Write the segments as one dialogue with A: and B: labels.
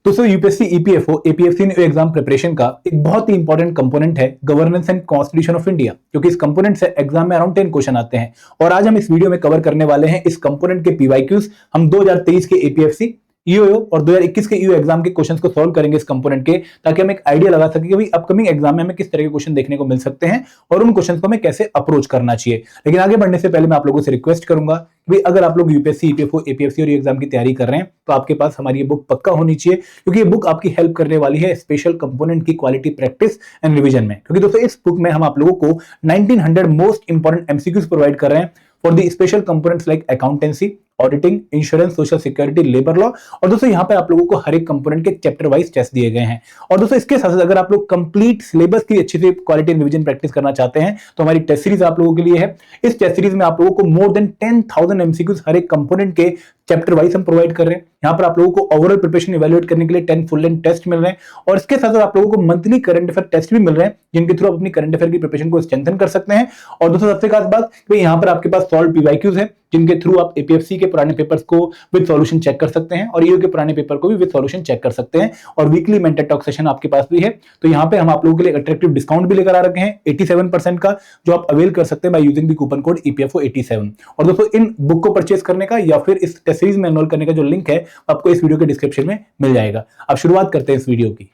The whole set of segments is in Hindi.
A: दोस्तों UPSC EPFO APFC exam preparation का एक बहुत ही इंपॉर्टेंट कंपोनेंट है governance and constitution of India, क्योंकि इस कंपोनेंट से एग्जाम में अराउंड 10 क्वेश्चन आते हैं। और आज हम इस वीडियो में कवर करने वाले हैं इस कंपोनेंट के पीवाईक्यूज। हम 2023 के एपीएफसी ईओ और 2021 के ईओ एग्जाम के क्वेश्चंस को सॉल्व करेंगे इस कंपोनेंट के, ताकि हम एक आइडिया लगा सके कि भाई अपकमिंग एग्जाम में हमें किस तरह के क्वेश्चन देखने को मिल सकते हैं और उन क्वेश्चंस को हमें कैसे अप्रोच करना चाहिए। लेकिन आगे बढ़ने से पहले मैं आप लोगों से रिक्वेस्ट करूंगा कि भाई अगर आप लोग यूपीएससी ईपीएफओ एपीएफसी और एग्जाम की तैयारी कर रहे हैं तो आपके पास हमारी ये बुक पक्का होनी चाहिए, क्योंकि ये बुक आपकी हेल्प करने वाली है स्पेशल कंपोनेंट की क्वालिटी प्रैक्टिस एंड रिवीजन में। क्योंकि दोस्तों इस बुक में हम आप लोगों को 1900 मोस्ट इंपॉर्टेंट एमसीक्यूज प्रोवाइड कर रहे हैं for the special components like accountancy, auditing, insurance, social security, labour law. और दोस्तों यहाँ पे आप लोगों को हर एक कंपोनेंट के चैप्टर वाइज टेस्ट दिए गए हैं। और दोस्तों इसके साथ साथ अगर आप लोग कंप्लीट सिलेबस की अच्छी से क्वालिटी रिवीजन प्रैक्टिस करना चाहते हैं तो हमारी टेस्ट सीरीज आप लोगों के लिए है। इस टेस्ट सीरीज में आप लोगों को मोर देन 10,000 एमसीक्यूज हर एक कंपोनेंट के चैप्टर वाइज हम प्रोवाइड कर रहे हैं। यहाँ पर आप लोगों को ओवरऑल प्रिपरेशन इवैल्यूएट करने के लिए 10 फुल लेंथ टेस्ट मिल रहे हैं, और इसके साथ साथ आप लोगों को मंथली करंट अफेयर टेस्ट भी मिल रहे हैं, जिनके थ्रू आप अपनी करंट अफेयर की प्रिपरेशन को स्ट्रेंथन कर सकते हैं। और दोस्तों सबसे खास बात कि यहाँ पर आपके पास सॉल्व पीवाईक्यूज है, जिनके थ्रू आप एपीएफसी के पुराने पेपर्स को विद सॉल्यूशन चेक कर सकते हैं और ईओ के पुराने पेपर को भी विद सॉल्यूशन चेक कर सकते हैं। और वीकली मेंटर टॉक सेशन आपके पास भी है। तो यहाँ पे हम आप लोगों के लिए अट्रैक्टिव डिस्काउंट भी लेकर आ रखे हैं 87% का, जो आप अवेल कर सकते हैं by using the coupon code EPFO87। और दोस्तों इन बुक को परचेज करने का या फिर इस टेस्ट सीरीज में एनरोल करने का जो लिंक है आपको इस वीडियो के डिस्क्रिप्शन में मिल जाएगा। अब शुरुआत करते हैं इस वीडियो की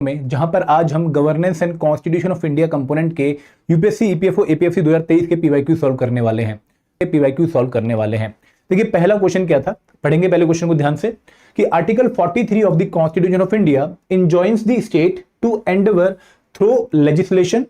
A: में, जहां पर आज हम governance and constitution of India component के यूपीएससी ईपीएफओ एपीएफसी 2023 के पीवाईक्यू सॉल्व करने वाले हैं। देखिए पहला क्वेश्चन क्या था, पढ़ेंगे पहले क्वेश्चन को ध्यान से कि article 43 of the constitution of India enjoins the state to endeavour through legislation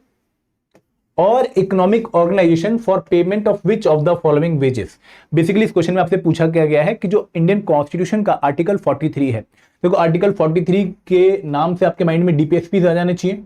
A: और economic organisation for payment of which of the following wages. Basically इस क्वेश्चन में आपसे पूछा गया है कि जो इंडियन कॉन्स्टिट्यूशन का आर्टिकल 43 है, देखो आर्टिकल 43 के नाम से आपके माइंड में डीपीएसपी आ जाने चाहिए,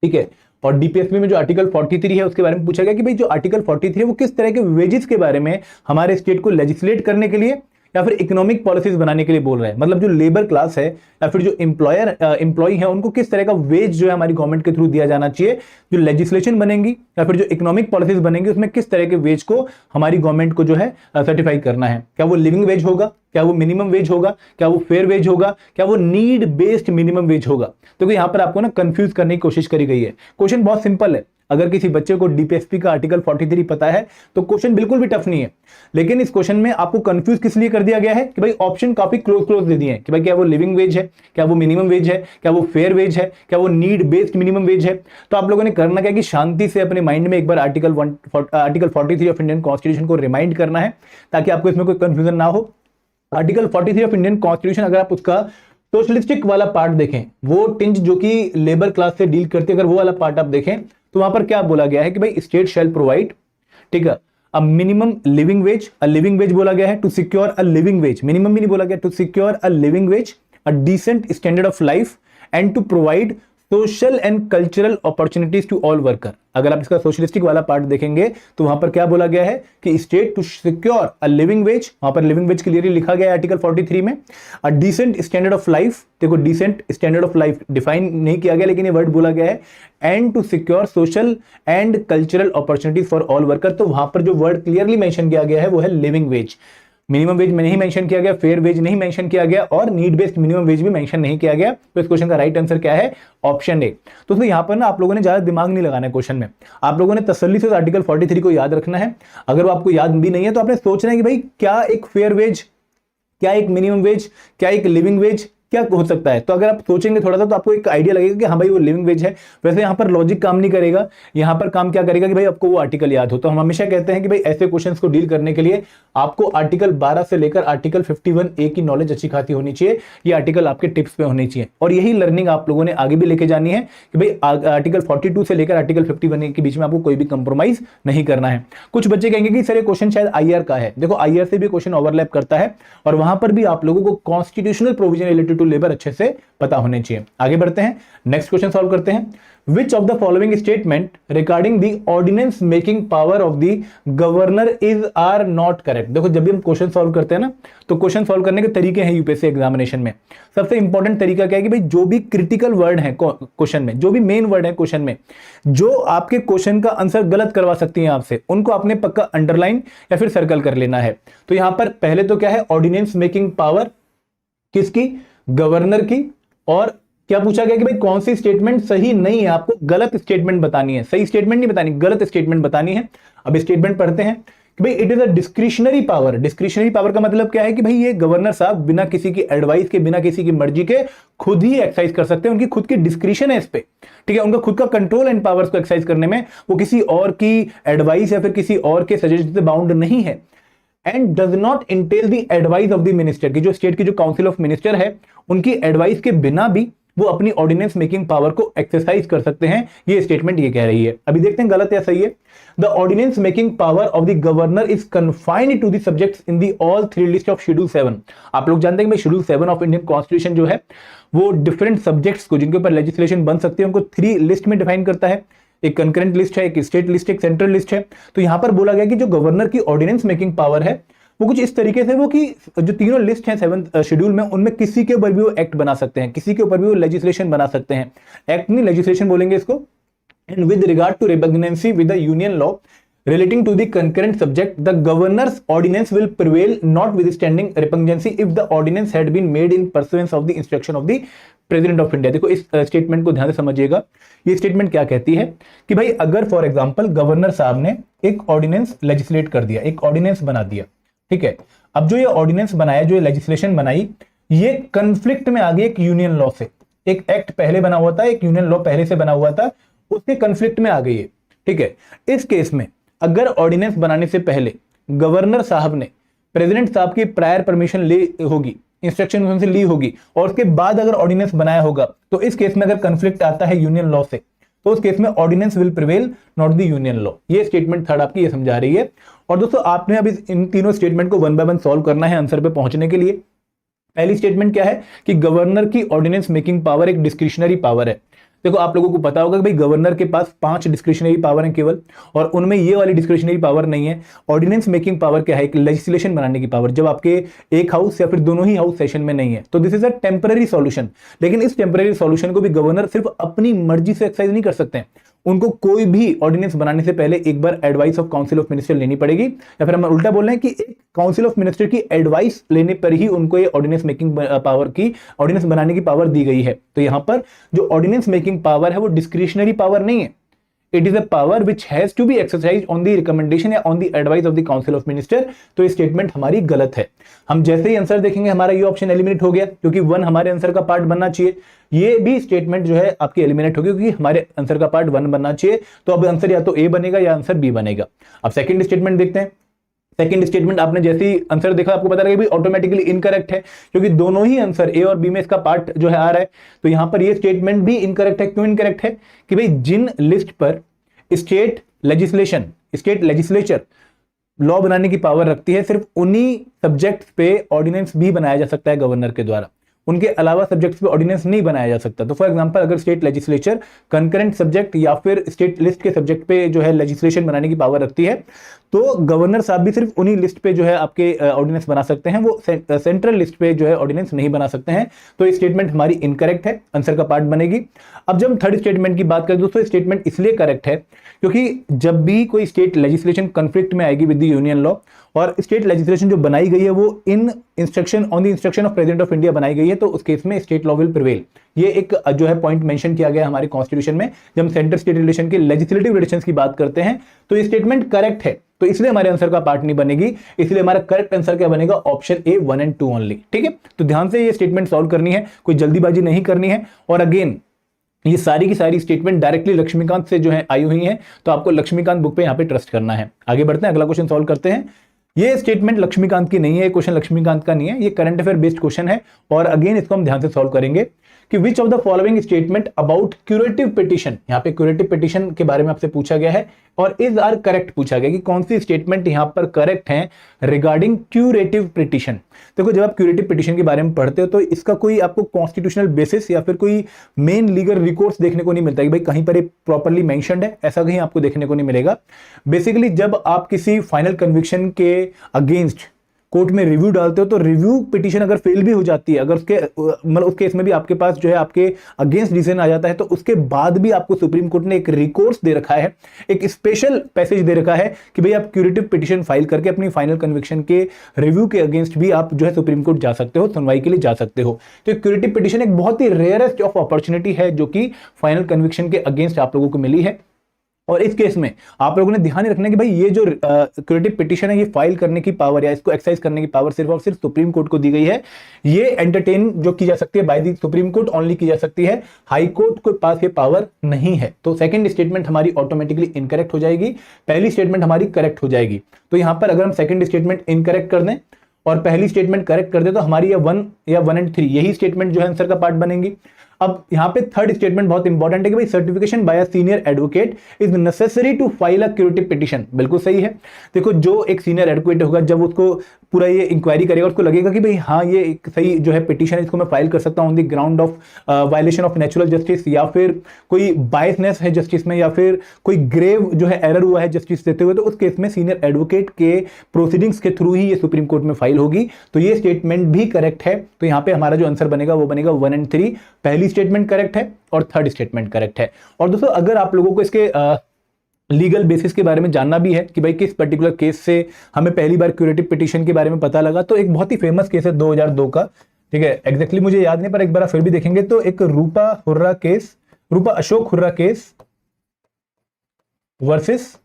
A: ठीक है। और डीपीएसपी में जो आर्टिकल 43 है उसके बारे में पूछा गया कि भाई जो आर्टिकल 43 है वो किस तरह के वेजेस के बारे में हमारे स्टेट को लेजिस्लेट करने के लिए या फिर इकोनॉमिक पॉलिसीज बनाने के लिए बोल रहा है। मतलब जो लेबर क्लास है या फिर जो एम्प्लॉय है उनको किस तरह का वेज जो है हमारी गवर्नमेंट के थ्रू दिया जाना चाहिए। जो लेजिस्लेशन बनेंगी या फिर जो इकोनॉमिक पॉलिसीज बनेंगी उसमें किस तरह के वेज को हमारी गवर्नमेंट को जो है सर्टिफाई करना है। क्या वो लिविंग वेज होगा, क्या वो मिनिमम वेज होगा, क्या वो फेयर वेज होगा, क्या वो नीड बेस्ड मिनिमम वेज होगा। तो यहाँ पर आपको ना कंफ्यूज करने की कोशिश करी गई है। क्वेश्चन बहुत सिंपल है, अगर किसी बच्चे को डीपीएसपी का आर्टिकल 43 पता है तो क्वेश्चन बिल्कुल भी टफ नहीं है। लेकिन इस क्वेश्चन में आपको कंफ्यूज किस लिए कर दिया गया है कि भाई ऑप्शन काफी क्लोज दे दिए हैं कि भाई क्या वो लिविंग वेज है, क्या वो मिनिमम वेज है, क्या वो फेयर वेज है, क्या वो नीड बेस्ड मिनिमम वेज है। तो आप लोगों ने करना क्या कि शांति से अपने माइंड में एक बार आर्टिकल 43 ऑफ इंडियन कॉन्स्टिट्यूशन को रिमाइंड करना है, ताकि आपको इसमें कोई कंफ्यूजन ना हो। आर्टिकल 43 ऑफ इंडियन कॉन्स्टिट्यूशन अगर आप उसका सोशलिस्टिक वाला पार्ट देखें, वो टिंज जो कि लेबर क्लास से डील करती है, अगर वो वाला पार्ट आप देखें तो वहां पर क्या बोला गया है कि भाई स्टेट शैल प्रोवाइड, ठीक है, a minimum living wage. A living wage बोला गया है to secure a living wage, minimum भी नहीं बोला गया, to secure a living wage, a decent standard of life and to provide social and cultural opportunities to all worker. अगर आप इसका सोशलिस्टिक वाला पार्ट देखेंगे तो वहां पर क्या बोला गया है कि state to secure a living wage, वहां पर लिविंग वेज क्लियरली लिखा गया है आर्टिकल 43 में। A decent standard of life, देखो decent standard of life define नहीं किया गया लेकिन ये वर्ड बोला गया है। And to secure social and cultural opportunities for all worker, तो वहां पर जो वर्ड क्लियरली मेंशन किया गया है वो है लिविंग वेज। मिनिमम वेज में नहीं मेंशन किया गया, फेयर वेज नहीं मेंशन किया गया और नीड बेस्ड मिनिमम वेज भी मेंशन नहीं किया गया। तो इस क्वेश्चन का राइट आंसर क्या है, ऑप्शन ए। तो दोस्तों यहाँ पर ना आप लोगों ने ज्यादा दिमाग नहीं लगाना है क्वेश्चन में, आप लोगों ने तसल्ली से आर्टिकल 43 को याद रखना है। अगर वो आपको याद भी नहीं है तो आपने सोचना है कि भाई क्या एक फेयर वेज, क्या एक मिनिमम वेज, क्या एक लिविंग वेज क्या हो सकता है। तो अगर आप सोचेंगे थोड़ा सा तो आपको एक आइडिया लगेगा कि हाँ भाई वो लिविंग वेज है। वैसे यहाँ पर लॉजिक काम नहीं करेगा, यहाँ पर काम क्या करेगा कि भाई आपको वो आर्टिकल याद हो। तो हम हमेशा कहते हैं कि भाई ऐसे क्वेश्चंस को डील करने के लिए आपको आर्टिकल 12 से लेकर आर्टिकल 51A की नॉलेज अच्छी खासी होनी चाहिए। ये आर्टिकल आपके टिप्स पे होनी चाहिए और यही लर्निंग आप लोगों ने आगे भी लेके जानी है कि भाई आर्टिकल 42 से लेकर आर्टिकल 51A के बीच में आपको कोई भी कंप्रोमाइज नहीं करना है। कुछ बच्चे कहेंगे कि सर ये क्वेश्चन शायद आईआर का है। देखो आईआर से भी क्वेश्चन ओवरलैप करता है और वहां पर भी आप लोगों को constitutional provision related to labour अच्छे से पता होने चाहिए। आगे बढ़ते हैं, नेक्स्ट क्वेश्चन सॉल्व करते हैं। Which of the following statement regarding the ordinance making power of the governor is are not correct। देखो जब भी हम क्वेश्चन सॉल्व करते हैं ना तो क्वेश्चन सॉल्व करने के तरीके हैं यूपीएससी एग्जामिनेशन में। सबसे इंपॉर्टेंट तरीका क्या है कि भाई जो भी क्रिटिकल वर्ड है क्वेश्चन में, जो भी मेन वर्ड है क्वेश्चन में, जो आपके क्वेश्चन का आंसर गलत करवा सकती है आपसे, उनको आपने पक्का अंडरलाइन या फिर सर्कल कर लेना है। तो यहां पर पहले तो क्या है, ऑर्डिनेंस मेकिंग पावर किसकी, गवर्नर की, और क्या पूछा गया कि भाई कौन सी स्टेटमेंट सही नहीं है, आपको गलत स्टेटमेंट बतानी है, सही स्टेटमेंट नहीं बतानी, गलत स्टेटमेंट बतानी है। अब स्टेटमेंट पढ़ते हैं कि भाई it is a discretionary power. Discretionary power का मतलब क्या है कि भाई ये गवर्नर साहब बिना किसी की एडवाइस के, बिना किसी की मर्जी के खुद ही एक्सरसाइज कर सकते हैं, उनकी खुद की डिस्क्रिशन है इस पे, ठीक है, उनका खुद का कंट्रोल एंड पावर्स को एक्सरसाइज करने में, वो किसी और की एडवाइस या फिर किसी और के सजेशन से बाउंड नहीं है। And does not Intel the advice of the minister, की जो स्टेट की जो काउंसिल ऑफ मिनिस्टर है उनकी एडवाइस के बिना भी वो अपनी ऑर्डिनेंस मेकिंग पावर को एक्सरसाइज कर सकते हैं। ये स्टेटमेंट ये कह रही है। अभी देखते हैं गलत या सही है। The ordinance making power of the governor is confined to the subjects in the all 3 list of schedule 7। आप लोग जानते हैं कि शेड्यूल 7 ऑफ इंडियन कॉन्स्टिट्यूशन जो है वो डिफरेंट सब्जेक्ट्स को, जिनके ऊपर लेजिस्लेशन बन सकती है, उनको 3 लिस्ट में डिफाइन करता है। एक कंकरेंट लिस्ट है, एक स्टेट लिस्ट, एक सेंट्रल लिस्ट है। तो यहां पर बोला गया कि जो गवर्नर की ऑर्डिनेंस मेकिंग पावर है वो कुछ इस तरीके से वो कि जो तीनों लिस्ट हैं 7th शेड्यूल में, उनमें किसी के ऊपर भी वो एक्ट बना सकते हैं, किसी के ऊपर भी वो लेजिस्लेशन बना सकते हैं। एक्ट नहीं, लेजिस्लेशन बोलेंगे इसको। And with regard to repugnancy with the union law relating to the concurrent subject, the governor's ordinance will prevail notwithstanding repugnancy if the ordinance had been made in pursuance of the instruction of the president of India. देखो इस स्टेटमेंट को ध्यान से समझिएगा। ये स्टेटमेंट क्या कहती है कि भाई अगर फॉर एग्जांपल गवर्नर साहब ने एक ऑर्डिनेंस लेजिस्लेट कर दिया, एक ऑर्डिनेंस बना दिया, ठीक है, अब जो ये ऑर्डिनेंस बनाया, जो ये लेजिस्लेशन बनाई, ये कंफ्लिक्ट में आ गई एक यूनियन लॉ से। एक एक्ट पहले बना हुआ था, एक यूनियन लॉ पहले से बना हुआ था, उसके कंफ्लिक्ट में आ गई है, ठीक है। इस केस में अगर ऑर्डिनेंस बनाने से पहले गवर्नर साहब ने प्रेसिडेंट साहब की प्रायर परमिशन ली होगी, इंस्ट्रक्शन उनसे ली होगी, और उसके बाद अगर ऑर्डिनेंस बनाया होगा, तो इस केस में अगर कंफ्लिक्ट आता है यूनियन लॉ से, तो उस केस में ordinance will prevail not the union law. ये स्टेटमेंट थर्ड आपकी ये समझा रही है। और दोस्तों आपने अभी इन तीनों स्टेटमेंट को 1 बाय 1 सॉल्व करना है आंसर पे पहुंचने के लिए। पहली स्टेटमेंट क्या है कि गवर्नर की ऑर्डिनेंस मेकिंग पावर एक डिस्क्रिशनरी पावर है। देखो आप लोगों को पता होगा कि भाई गवर्नर के पास 5 डिस्क्रिशनरी पावर हैं केवल, और उनमें ये वाली डिस्क्रिशनरी पावर नहीं है। ऑर्डिनेंस मेकिंग पावर क्या है? एक लेजिस्लेशन बनाने की पावर, जब आपके एक हाउस या फिर दोनों ही हाउस सेशन में नहीं है। तो this is a temporary solution. लेकिन इस टेम्पररी सॉल्यूशन को भी गवर्नर सिर्फ अपनी मर्जी से एक्सरसाइज नहीं कर सकते हैं, उनको कोई भी ऑर्डिनेंस बनाने से पहले एक बार advice of council of minister लेनी पड़ेगी, या फिर हम उल्टा बोल रहे हैं कि एक काउंसिल ऑफ मिनिस्टर की एडवाइस लेने पर ही उनको ये ऑर्डिनेंस मेकिंग पावर की, ऑर्डिनेंस बनाने की पावर दी गई है। तो यहां पर जो ऑर्डिनेंस मेकिंग पावर है वो डिस्क्रिशनरी पावर नहीं है, it is a power which has to be exercise on the recommendation या on the advice of the council of minister. तो ये स्टेटमेंट हमारी गलत है। हम जैसे ही आंसर देखेंगे हमारा ये ऑप्शन एलिमिनेट हो गया, क्योंकि 1 हमारे आंसर का पार्ट बनना चाहिए। ये भी स्टेटमेंट जो है आपकी एलिमिनेट होगी, क्योंकि हमारे आंसर का पार्ट 1 बनना चाहिए। तो अब आंसर या तो ए बनेगा या आंसर बी बनेगा। अब सेकंड स्टेटमेंट देखते हैं। सेकंड स्टेटमेंट आपने जैसे ही आंसर देखा आपको पता लगा ऑटोमेटिकली इनकरेक्ट है, क्योंकि दोनों ही आंसर ए और बी में इसका पार्ट जो है आ रहा है। तो यहां पर ये स्टेटमेंट भी इनकरेक्ट है। क्यों इनकरेक्ट है? कि भाई जिन लिस्ट पर state legislation, state legislature law बनाने की पावर रखती है, सिर्फ उन्हीं सब्जेक्ट्स पे ऑर्डिनेंस भी बनाया जा सकता है गवर्नर के द्वारा, उनके अलावा सब्जेक्ट्स पे ऑर्डिनेंस नहीं बनाया जा सकता। तो फॉर एग्जांपल अगर स्टेट लेजिस्लेचर कंकरेंट सब्जेक्ट या फिर स्टेट लिस्ट के सब्जेक्ट पे जो है लेजिस्लेशन बनाने की पावर रखती है, तो गवर्नर साहब भी सिर्फ उन्हीं लिस्ट पे जो है आपके ऑर्डिनेंस बना सकते हैं, वो सेंट्रल लिस्ट पे जो है ऑर्डिनेंस नहीं बना सकते हैं। तो ये स्टेटमेंट हमारी इनकरेक्ट है, आंसर का पार्ट बनेगी। अब जब हम थर्ड स्टेटमेंट की बात करें दोस्तों, स्टेटमेंट इसलिए करेक्ट है क्योंकि जब भी कोई स्टेट लेजिस्लेशन कंफ्लिक्ट में आएगी विद द यूनियन लॉ, और स्टेट लेजिस्लेशन जो बनाई गई है वो in instruction on the instruction of president of India बनाई गई है, तो उस केस में स्टेट लॉ विल प्रिवेल। ये एक जो है पॉइंट मेंशन किया गया हमारे कॉन्स्टिट्यूशन में, जब हम सेंटर स्टेट रिलेशन के लेजिस्लेटिव रिलेशंस की बात करते हैं। तो ये स्टेटमेंट करेक्ट है, तो इसलिए हमारे आंसर का पार्ट नहीं बनेगी। इसलिए हमारा करेक्ट आंसर क्या बनेगा? ऑप्शन ए 1 और 2 ओनली। ठीक है, तो ध्यान से ये स्टेटमेंट सॉल्व करनी है, कोई जल्दीबाजी नहीं करनी है। और अगेन ये सारी की सारी स्टेटमेंट डायरेक्टली लक्ष्मीकांत से जो है आई हुई है, तो आपको लक्ष्मीकांत बुक पे यहाँ पे ट्रस्ट करना है। आगे बढ़ते हैं, अगला क्वेश्चन सॉल्व करते हैं। ये स्टेटमेंट लक्ष्मीकांत की नहीं है, क्वेश्चन लक्ष्मीकांत का नहीं है, ये करंट अफेयर बेस्ड क्वेश्चन है। और अगेन इसको हम ध्यान से सॉल्व करेंगे कि which of the following statement about curative petition, यहाँ पे क्यूरेटिव पिटीशन के बारे में आपसे पूछा गया है, और इज आर करेक्ट पूछा गया कि कौन सी स्टेटमेंट यहाँ पर करेक्ट है रिगार्डिंग क्यूरेटिव पिटीशन। देखो जब आप क्यूरेटिव पिटीशन के बारे में पढ़ते हो तो इसका कोई आपको कॉन्स्टिट्यूशनल बेसिस या फिर कोई मेन लीगल रिकोर्स देखने को नहीं मिलता कि भाई कहीं पर प्रॉपर्ली मेंशन्ड है, ऐसा कहीं आपको देखने को नहीं मिलेगा। बेसिकली जब आप किसी फाइनल कन्विक्शन के अगेंस्ट कोर्ट में रिव्यू डालते हो तो रिव्यू पिटीशन अगर फेल भी हो जाती है, अगर उसके मतलब उस केस में भी आपके पास जो है आपके अगेंस्ट डिसीजन आ जाता है, तो उसके बाद भी आपको सुप्रीम कोर्ट ने एक रिकोर्स दे रखा है, एक स्पेशल पैसेज दे रखा है कि भाई आप क्यूरेटिव पिटीशन फाइल करके अपनी फाइनल कन्विक्शन के रिव्यू के अगेंस्ट भी आप जो है सुप्रीम कोर्ट जा सकते हो, सुनवाई के लिए जा सकते हो। तो क्यूरेटिव पिटीशन एक बहुत ही रेयरेस्ट ऑफ अपॉर्चुनिटी है जो कि फाइनल कन्विक्शन के अगेंस्ट आप लोगों को मिली है। और इस केस में आप लोगों ने ध्यान रखना कि भाई ये जो क्यूरेटिव पिटीशन है, ये फाइल करने की पावर या इसको एक्सरसाइज करने की पावर सिर्फ और सिर्फ सुप्रीम कोर्ट को दी गई है। ये एंटरटेन जो की जा सकती है by the supreme court only की जा सकती है, हाई कोर्ट के पास ये पावर नहीं है। तो सेकंड स्टेटमेंट हमारी ऑटोमेटिकली इनकरेक्ट हो जाएगी, पहली स्टेटमेंट हमारी करेक्ट हो जाएगी। तो यहां पर अगर हम सेकंड स्टेटमेंट इनकरेक्ट कर दें और पहली स्टेटमेंट करेक्ट कर दे तो हमारी ये 1 या 1 and 3 यही स्टेटमेंट जो है आंसर का पार्ट बनेगी। अब यहां पे थर्ड स्टेटमेंट बहुत इंपॉर्टेंट है कि भाई certification by a senior advocate is necessary to file a curative petition. बिल्कुल सही है। देखो जो एक सीनियर एडवोकेट होगा, जब उसको पूरा ये इंक्वायरी करेगा, उसको लगेगा कि भाई हाँ ये एक सही जो है पिटीशन, इसको मैं फाइल कर सकता हूं on the ground of violation of natural justice, या फिर कोई बायसनेस है जस्टिस में, या फिर कोई ग्रेव जो है एरर हुआ है जस्टिस देते हुए, तो उस केस में सीनियर एडवोकेट के प्रोसीडिंग्स के थ्रू ही ये सुप्रीम कोर्ट में फाइल होगी। तो ये स्टेटमेंट भी करेक्ट है। तो यहाँ पे हमारा जो आंसर बनेगा वो बनेगा 1 and 3। पहली स्टेटमेंट करेक्ट है और थर्ड स्टेटमेंट करेक्ट है। और दोस्तों अगर आप लोगों को इसके लीगल बेसिस के बारे में जानना भी है कि भाई किस पर्टिकुलर केस से हमें पहली बार क्यूरेटिव पिटीशन के बारे में पता लगा, तो एक बहुत ही फेमस केस है 2002 का, ठीक है, एग्जैक्टली मुझे याद नहीं पर एक बार फिर भी देखेंगे तो एक Rupa Ashok Hurra case versus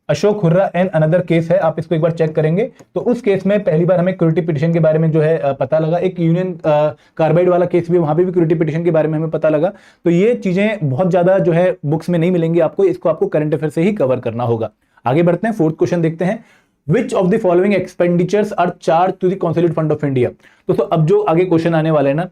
A: Ashok Hurra and another case है। आप इसको एक बार चेक करेंगे तो उस केस में पहली बार हमें क्यूरेटिव पिटीशन के बारे में जो है पता लगा। एक यूनियन कार्बाइड वाला केस भी, वहां पे भी क्यूरेटिव पिटीशन के बारे में हमें पता लगा। तो ये चीजें बहुत ज्यादा जो है बुक्स में नहीं मिलेंगी आपको, इसको आपको करंट अफेयर से ही कवर करना होगा। आगे बढ़ते हैं, फोर्थ क्वेश्चन देखते हैं। Which of the following expenditures are charge to the consolidated fund of India. दोस्तों अब जो आगे क्वेश्चन आने वाले हैं ना,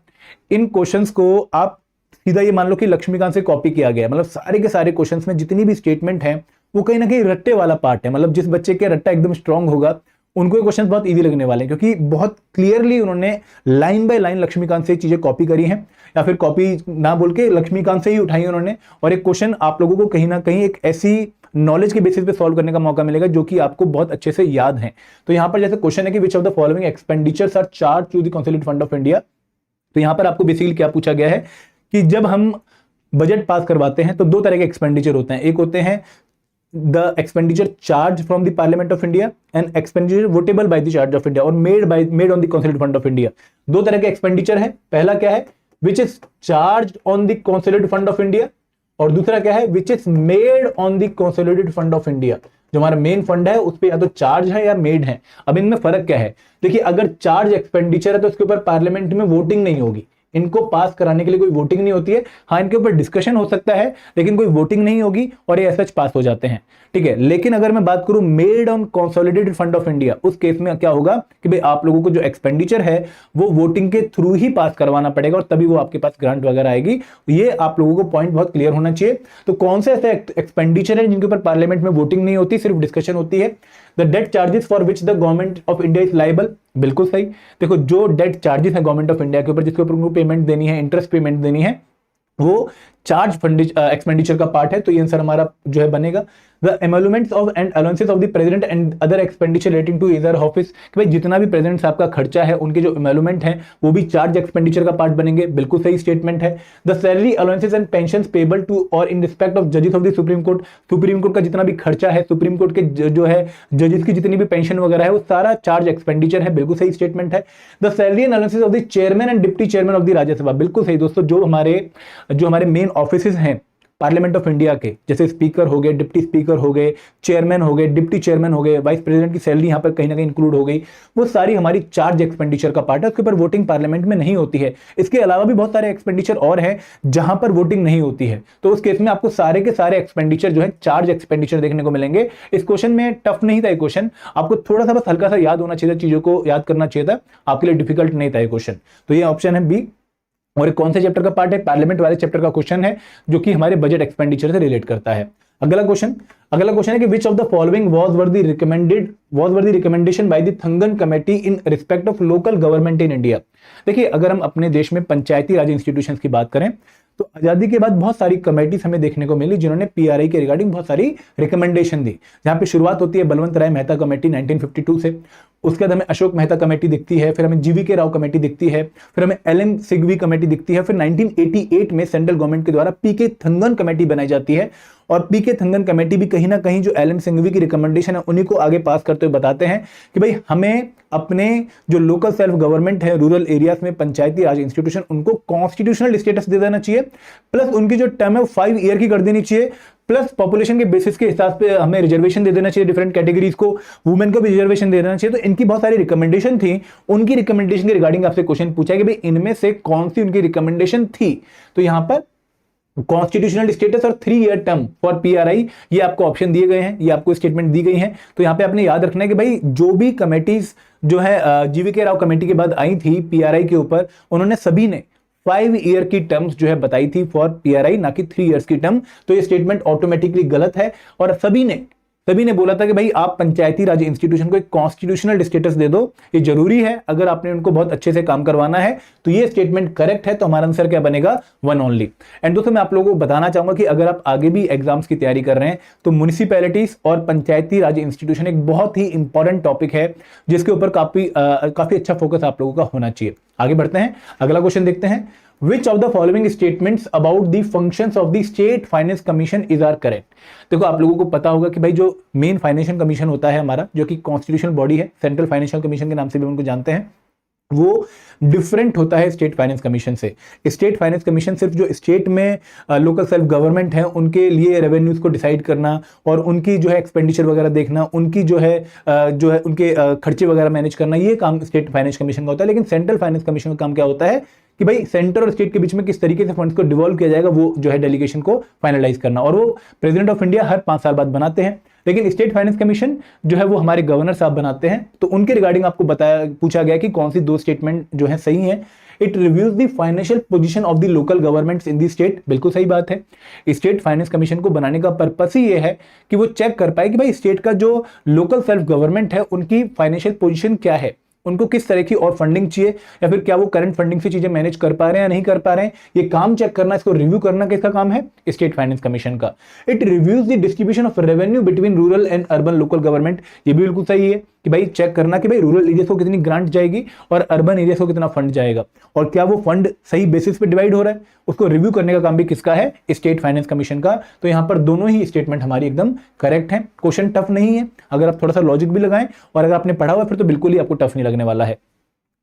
A: इन क्वेश्चंस को आप सीधा ये मान लो कि लक्ष्मीकांत से कॉपी किया गया, मतलब सारे के सारे क्वेश्चंस में जितनी भी स्टेटमेंट है वो कहीं ना कहीं रट्टे वाला पार्ट है। मतलब जिस बच्चे के रट्टा एकदम स्ट्रांग होगा उनको ये क्वेश्चन बहुत इजी लगने वाले हैं, क्योंकि बहुत क्लियरली उन्होंने लाइन बाय लाइन लक्ष्मीकांत से चीजें कॉपी करी हैं, या फिर कॉपी ना बोल के लक्ष्मीकांत से ही उठाई उन्होंने। और एक क्वेश्चन आप लोगों को कहीं ना कहीं एक ऐसी नॉलेज के बेसिस पे सॉल्व करने का मौका मिलेगा जो कि आपको बहुत अच्छे से याद है। तो यहां पर जैसे क्वेश्चन है कि which of the following expenditures are charge to the consolidated fund of India. तो यहां पर आपको बेसिकली क्या पूछा गया है कि जब हम बजट पास करवाते हैं तो दो तरह के एक्सपेंडिचर होते हैं। एक होते हैं the expenditure charged from the Parliament of India and expenditure votable by the Charge of India और made on the Consolidated Fund of India। दो तरह के एक्सपेंडिचर है। पहला क्या है, which is charged on the Consolidated Fund of India, और दूसरा क्या है, which is made on the Consolidated Fund of India। जो हमारा मेन फंड है उस पर या तो चार्ज है या मेड है। अब इनमें फर्क क्या है, देखिए अगर चार्ज एक्सपेंडिचर है तो उसके ऊपर पार्लियामेंट में वोटिंग नहीं होगी, इनको पास कराने के लिए कोई वोटिंग नहीं होती है। हाँ इनके ऊपर डिस्कशन हो सकता है लेकिन कोई वोटिंग नहीं होगी और ये सच पास हो जाते हैं, ठीक है। लेकिन अगर मैं बात करूं made on consolidated fund of India, उस केस में क्या होगा कि भाई आप लोगों को जो एक्सपेंडिचर है वो वोटिंग के थ्रू ही पास करवाना पड़ेगा और तभी वो आपके पास ग्रांट वगैरह आएगी। ये आप लोगों को पॉइंट बहुत क्लियर होना चाहिए। तो कौन से ऐसे एक्सपेंडिचर है जिनके ऊपर पार्लियामेंट में वोटिंग नहीं होती, सिर्फ डिस्कशन होती है। The debt charges for which the government of India is liable. बिल्कुल सही। देखो जो डेट चार्जेस है गवर्नमेंट ऑफ इंडिया के ऊपर, जिसके ऊपर उनको पेमेंट देनी है, इंटरेस्ट पेमेंट देनी है, वो चार्ज फंड एक्सपेंडिचर का पार्ट है। तो ये आंसर हमारा जो है बनेगा the emoluments of and allowances of the president and other expenditure relating to either office. कि भाई जितना भी प्रेसिडेंट साहब का खर्चा है उनके जो एमोलुमेंट है वो भी चार्ज एक्सपेंडिचर का पार्ट बनेंगे। बिल्कुल सही स्टेटमेंट है। The salary allowances and pensions payable to और इन रिस्पेक्ट ऑफ जजेस of the supreme court. Supreme court का जितना भी खर्चा है, सुप्रीम कोर्ट के जो है जजेस की जितनी भी पेंशन वगैरह है वो सारा चार्ज एक्सपेंडिचर है। बिल्कुल सही स्टेटमेंट है। The salary and allowances of the chairman and deputy chairman of the Rajya Sabha. बिल्कुल सही दोस्तों। जो हमारे मेन ऑफिस हैं पार्लियामेंट ऑफ इंडिया के, जैसे स्पीकर हो गए, डिप्टी स्पीकर हो गए, चेयरमैन हो गए, डिप्टी चेयरमैन हो गए, वाइस प्रेसिडेंट की सैलरी यहाँ पर कहीं ना कहीं इंक्लूड हो गई, वो सारी हमारी चार्ज एक्सपेंडिचर का पार्ट है। उसके ऊपर वोटिंग पार्लियामेंट में नहीं होती है। इसके अलावा भी बहुत सारे एक्सपेंडिचर और हैं जहां पर वोटिंग नहीं होती है। तो उस केस में आपको सारे के सारे एक्सपेंडिचर जो है चार्ज एक्सपेंडिचर देखने को मिलेंगे। इस क्वेश्चन में टफ नहीं था ये क्वेश्चन, आपको थोड़ा सा बस हल्का सा याद होना चाहिए, चीजों को याद करना चाहिए था, आपके लिए डिफिकल्ट नहीं था ये क्वेश्चन। तो ये ऑप्शन है बी। और कौन से चैप्टर का पार्ट है, पार्लियामेंट वाले चैप्टर का क्वेश्चन है जो कि हमारे बजट एक्सपेंडिचर से रिलेट करता है। अगला क्वेश्चन, अगला क्वेश्चन है कि which of the following was the recommendation by the Thangan Committee in respect of local government in India। देखिए, अगर हम अपने देश में पंचायती राज इंस्टीट्यूशंस की बात करें तो आजादी के बाद बहुत सारी कमेटीज हमें देखने को मिली जिन्होंने पीआरआई के रिगार्डिंग बहुत सारी रिकमेंडेशन दी। जहां पे शुरुआत होती है बलवंत राय मेहता कमेटी 1952 से, उसके बाद हमें अशोक मेहता कमेटी दिखती है, फिर हमें जीवीके राव कमेटी दिखती है, फिर हमें एलएम सिंघवी कमेटी दिखती है, फिर 1988 में सेंट्रल गवर्नमेंट के द्वारा पीके थंगन कमेटी बनाई जाती है। और पीके थंगन कमेटी भी कहीं ना कहीं जो एलएम सिंघवी की रिकमेंडेशन है उन्हीं को आगे पास करते हुए बताते हैं कि भाई हमें अपने जो लोकल सेल्फ गवर्नमेंट है रूरल एरियाज में पंचायती राज इंस्टीट्यूशन उनको कॉन्स्टिट्यूशनल स्टेटस दे देना चाहिए, प्लस उनकी जो टर्म है 5 ईयर की कर देनी चाहिए, प्लस पॉपुलेशन के बेसिस के हिसाब से हमें रिजर्वेशन दे देना चाहिए डिफरेंट कैटेगरीज को, वुमेन को भी रिजर्वेशन दे देना चाहिए। तो इनकी बहुत सारी रिकमेंडेशन थी, उनकी रिकमेंडेशन के रिगार्डिंग आपसे क्वेश्चन पूछा कि भाई इनमें से कौन सी उनकी रिकमेंडेशन थी। तो यहां पर कॉन्स्टिट्यूशनल स्टेटस और 3 ईयर टर्म फॉर पीआरआई, ये आपको ऑप्शन दिए गए हैं, ये आपको स्टेटमेंट दी गई है। तो यहां पे आपने याद रखना है कि भाई जो भी कमेटीज जो है जीवीके राव कमेटी के बाद आई थी पीआरआई के ऊपर, उन्होंने सभी ने 5 ईयर की टर्म्स जो है बताई थी फॉर पीआरआई, ना कि 3 ईयर्स की टर्म। तो ये स्टेटमेंट ऑटोमेटिकली गलत है और सभी ने बोला था कि भाई आप पंचायती राज इंस्टीट्यूशन को एक कॉन्स्टिट्यूशनल स्टेटस दे दो, ये जरूरी है अगर आपने उनको बहुत अच्छे से काम करवाना है। तो ये स्टेटमेंट करेक्ट है, तो हमारा आंसर क्या बनेगा 1 ओनली। एंड दोस्तों मैं आप लोगों को बताना चाहूंगा कि अगर आप आगे भी एग्जाम्स की तैयारी कर रहे हैं तो म्युनिसिपैलिटीज और पंचायती राज इंस्टीट्यूशन एक बहुत ही इंपॉर्टेंट टॉपिक है जिसके ऊपर काफी अच्छा फोकस आप लोगों का होना चाहिए। आगे बढ़ते हैं, अगला क्वेश्चन देखते हैं। Which of the following statements about the functions of the State Finance Commission is are correct? देखो आप लोगों को पता होगा कि भाई जो मेन फाइनेंशियल कमीशन होता है हमारा, जो कि कॉन्स्टिट्यूशनल बॉडी है, सेंट्रल फाइनेंशियल कमीशन के नाम से भी उनको जानते हैं, वो डिफरेंट होता है स्टेट फाइनेंस कमीशन से। स्टेट फाइनेंस कमीशन सिर्फ जो स्टेट में लोकल सेल्फ गवर्नमेंट है उनके लिए रेवेन्यूज को डिसाइड करना और उनकी जो है एक्सपेंडिचर वगैरह देखना, उनकी जो है उनके खर्चे वगैरह मैनेज करना, ये काम स्टेट फाइनेंस कमीशन का होता है। लेकिन सेंट्रल फाइनेंस कमीशन का काम क्या होता है कि भाई सेंटर और स्टेट के बीच में किस तरीके से फंड्स को डिवॉल्व किया जाएगा, वो जो है डेलीगेशन को फाइनलाइज करना, और वो प्रेसिडेंट ऑफ इंडिया हर 5 साल बाद बनाते हैं। लेकिन स्टेट फाइनेंस कमीशन जो है वो हमारे गवर्नर साहब बनाते हैं। तो उनके रिगार्डिंग आपको पूछा गया कि कौन सी 2 स्टेटमेंट जो है सही है। It reviews the financial position of the local governments in the state, बिल्कुल सही बात है। स्टेट फाइनेंस कमीशन को बनाने का पर्पस ही ये है कि वो चेक कर पाए कि भाई स्टेट का जो लोकल सेल्फ गवर्नमेंट है उनकी फाइनेंशियल पोजीशन क्या है, उनको किस तरह की और फंडिंग चाहिए, या फिर क्या वो करंट फंडिंग से चीजें मैनेज कर पा रहे हैं या नहीं कर पा रहे हैं। ये काम चेक करना, इसको रिव्यू करना किसका काम है, स्टेट फाइनेंस कमीशन का। It reviews the distribution of revenue between rural and urban local government, ये भी बिल्कुल सही है कि भाई चेक करना कि भाई रूरल एरिया को कितनी ग्रांट जाएगी और अर्बन एरिया को कितना फंड जाएगा, और क्या वो फंड सही बेसिस पे डिवाइड हो रहा है, उसको रिव्यू करने का काम भी किसका है, स्टेट फाइनेंस कमीशन का। तो यहां पर दोनों ही स्टेटमेंट हमारी एकदम करेक्ट है। क्वेश्चन टफ नहीं है, अगर आप थोड़ा सा लॉजिक भी लगाएं और अगर आपने पढ़ा हुआ फिर तो बिल्कुल ही आपको टफ नहीं लगने वाला है।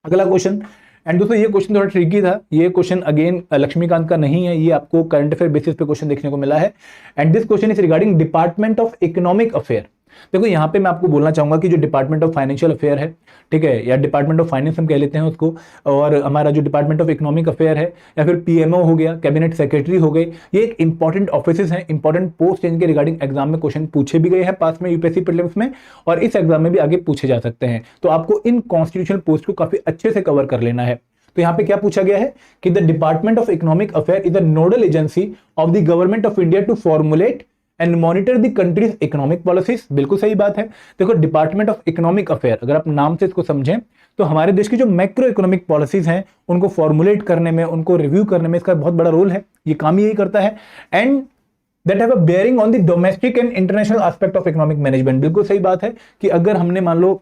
A: अगला क्वेश्चन, एंड दोस्तों ये क्वेश्चन थोड़ा ट्रिकी था, ये क्वेश्चन अगेन लक्ष्मीकांत का नहीं है, ये आपको करंट अफेयर बेसिस पे क्वेश्चन देखने को मिला है। And this question is regarding department of economic affair. देखो यहाँ पे मैं आपको बोलना चाहूंगा कि जो डिपार्टमेंट ऑफ फाइनेंशियल अफेयर है, ठीक है, या डिपार्टमेंट ऑफ फाइनेंस हम कह लेते हैं उसको, और हमारा जो डिपार्टमेंट ऑफ इकोनॉमिक अफेयर है या फिर पीएमओ हो गया, कैबिनेट सेक्रेटरी हो गए, ये एक इंपॉर्टेंट ऑफिसेज हैं, इंपॉर्टेंट पोस्ट इनके रिगार्डिंग एग्जाम में क्वेश्चन पूछे भी गए हैं पास में यूपीएससी प्रीलिम्स में, और इस एग्जाम में भी आगे पूछे जा सकते हैं। तो आपको इन कॉन्स्टिट्यूशनल पोस्ट को काफी अच्छे से कवर कर लेना है। तो यहां पे क्या पूछा गया है कि the department of economic affair is the nodal agency of the government of India to formulate and monitor the country's economic policies. बिल्कुल सही बात है। देखो डिपार्टमेंट ऑफ इकोनॉमिक अफेयर, अगर आप नाम से इसको समझें तो हमारे देश की जो मैक्रो इकोनॉमिक पॉलिसीज हैं उनको फॉर्मुलेट करने में, उनको रिव्यू करने में इसका बहुत बड़ा रोल है, ये काम यही करता है। And that have a bearing on the domestic and international aspect of economic management. बिल्कुल सही बात है कि अगर हमने मान लो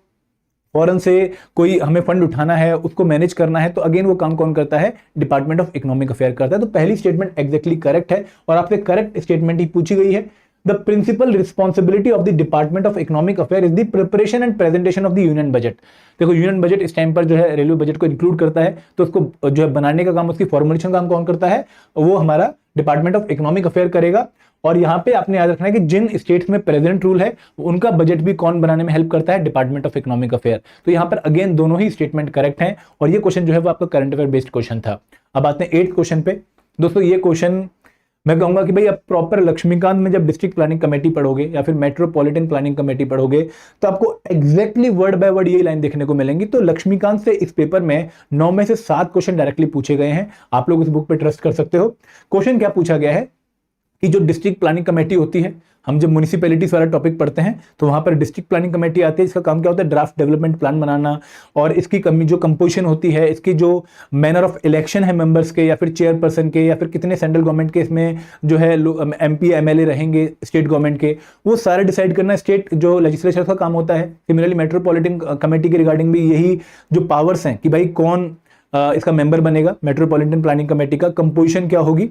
A: फॉरेन से कोई हमें फंड उठाना है, उसको मैनेज करना है, तो अगेन वो काम कौन करता है, डिपार्टमेंट ऑफ इकोनॉमिक अफेयर करता है। तो पहली स्टेटमेंट एग्जैक्टली करेक्ट है और आपसे करेक्ट स्टेटमेंट ही पूछी गई है। The principal responsibility of the Department of Economic Affairs is the preparation and presentation of the Union Budget। देखो यूनियन बजट इस टाइम पर जो है रेलवे बजट को इंक्लूड करता है, तो उसको जो है बनाने का काम, उसकी फॉर्मुलेशन का काम कौन करता है, वो हमारा डिपार्टमेंट ऑफ इकोनॉमिक अफेयर करेगा। और यहाँ पे आपने याद रखना है कि जिन स्टेट्स में प्रेजेंट रूल है उनका बजट भी कौन बनाने में हेल्प करता है, डिपार्टमेंट ऑफ इकोनॉमिक अफेयर। तो यहाँ पर अगेन दोनों ही स्टेटमेंट करेक्ट हैं और ये क्वेश्चन जो है वो आपका करंट अफेयर बेस्ड क्वेश्चन था। अब आते हैं 8th क्वेश्चन पे। दोस्तों ये क्वेश्चन मैं कहूंगा कि भाई आप प्रॉपर लक्ष्मीकांत में जब डिस्ट्रिक्ट प्लानिंग कमेटी पढ़ोगे या फिर मेट्रोपॉलिटन प्लानिंग कमेटी पढ़ोगे तो आपको एग्जैक्टली वर्ड बाय वर्ड यही लाइन देखने को मिलेंगी। तो लक्ष्मीकांत से इस पेपर में 9 में से 7 क्वेश्चन डायरेक्टली पूछे गए हैं, आप लोग इस बुक पे ट्रस्ट कर सकते हो। क्वेश्चन क्या पूछा गया है कि जो डिस्ट्रिक्ट प्लानिंग कमेटी होती है, हम जब म्यूनिसिपैलिटीज वाला टॉपिक पढ़ते हैं तो वहां पर डिस्ट्रिक्ट प्लानिंग कमेटी आती है। इसका काम क्या होता है? ड्राफ्ट डेवलपमेंट प्लान बनाना, और इसकी जो कंपोजिशन होती है, इसकी जो मैनर ऑफ इलेक्शन है मेंबर्स के, या फिर चेयरपर्सन के, या फिर कितने सेंट्रल गवर्नमेंट के इसमें जो है MP MLA रहेंगे स्टेट गवर्नमेंट के, वो सारे डिसाइड करना स्टेट जो लेजिस्लेचर का काम होता है। सिमिलरली मेट्रोपॉलिटन कमेटी के रिगार्डिंग भी यही जो पावर्स हैं कि भाई कौन इसका मेंबर बनेगा, मेट्रोपॉलिटन प्लानिंग कमेटी का कंपोजिशन क्या होगी,